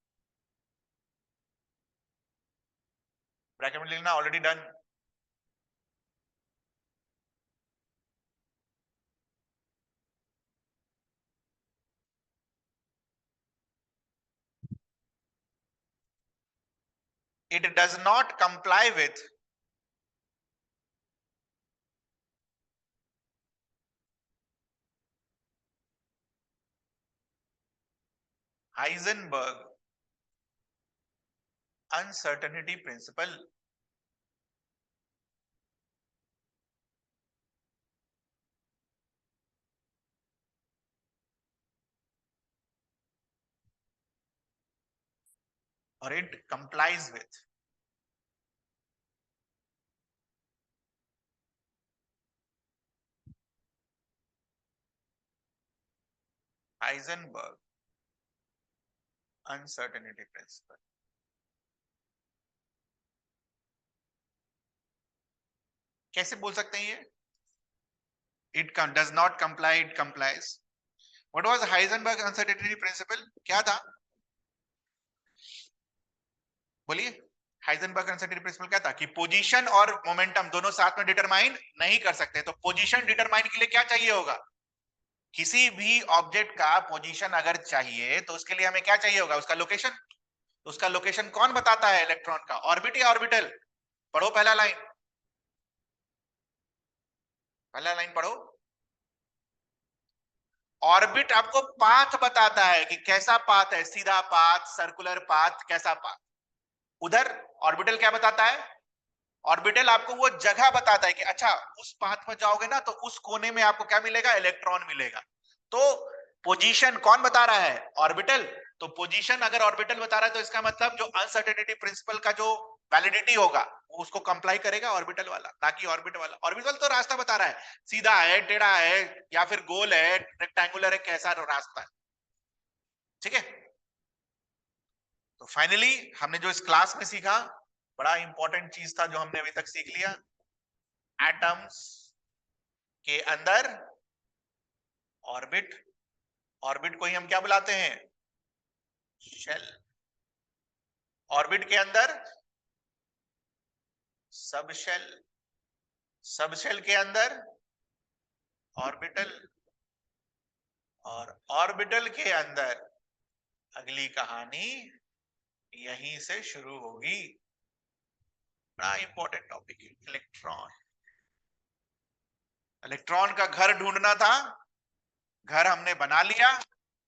ब्रैकेट में लिखना already done. It does not comply with Heisenberg uncertainty principle. Or it complies with Heisenberg uncertainty principle. कैसे बोल सकते हैं ये? It does not comply, it complies. What was Heisenberg uncertainty principle? क्या था? बोलिए. हाइजेनबर्ग अनसर्टेनिटी प्रिंसिपल क्या था? कि पोजीशन और मोमेंटम दोनों साथ में डिटरमाइन नहीं कर सकते. तो पोजीशन डिटरमाइन के लिए क्या चाहिए होगा? किसी भी ऑब्जेक्ट का पोजीशन अगर चाहिए तो उसके लिए हमें क्या चाहिए होगा? उसका लोकेशन. उसका लोकेशन कौन बताता है? इलेक्ट्रॉन का. ऑर्बिट या ऑर्बिटल? पढ़ो पहला लाइन, पहला लाइन पढ़ो. ऑर्बिट आपको पाथ बताता है कि कैसा पाथ है, सीधा पाथ, सर्कुलर पाथ, कैसा पाथ. उधर ऑर्बिटल क्या बताता है? ऑर्बिटल आपको वो जगह बताता है कि अच्छा उस पाथ पर जाओगे ना तो उस कोने में आपको क्या मिलेगा? इलेक्ट्रॉन मिलेगा. तो पोजीशन कौन बता रहा है? ऑर्बिटल. तो पोजीशन अगर ऑर्बिटल बता रहा है तो इसका मतलब जो अनसर्टेनिटी प्रिंसिपल का जो वैलिडिटी होगा उसको कंप्लाई करेगा ऑर्बिटल वाला, ताकि ऑर्बिटल वाला. ऑर्बिटल तो रास्ता बता रहा है, सीधा है, टेढ़ा है, या फिर गोल है, रेक्टेंगुलर है, कैसा रास्ता है. ठीक है. तो फाइनली हमने जो इस क्लास में सीखा, बड़ा इंपॉर्टेंट चीज था जो हमने अभी तक सीख लिया. एटम्स के अंदर ऑर्बिट, ऑर्बिट को ही हम क्या बुलाते हैं? शेल. ऑर्बिट के अंदर सब शेल, सब शेल के अंदर ऑर्बिटल, और ऑर्बिटल के अंदर अगली कहानी यहीं से शुरू होगी. बड़ा इंपॉर्टेंट टॉपिक है इलेक्ट्रॉन. इलेक्ट्रॉन का घर ढूंढना था, घर हमने बना लिया.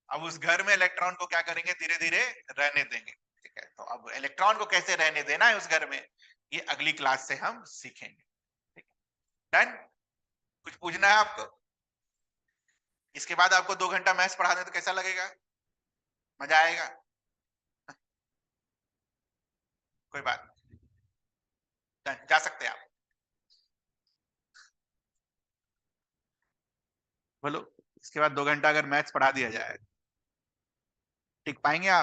अब उस घर में इलेक्ट्रॉन को क्या करेंगे? धीरे धीरे रहने देंगे. ठीक है. तो अब इलेक्ट्रॉन को कैसे रहने देना है उस घर में, ये अगली क्लास से हम सीखेंगे. डन. कुछ पूछना है आपको? इसके बाद आपको 2 घंटा मैथ्स पढ़ा दें तो कैसा लगेगा? मजा आएगा? कोई बात नहीं. डन, जा सकते हैं आप. बोलो. इसके बाद 2 घंटा अगर मैथ्स पढ़ा दिया जाए, टिक पाएंगे आप?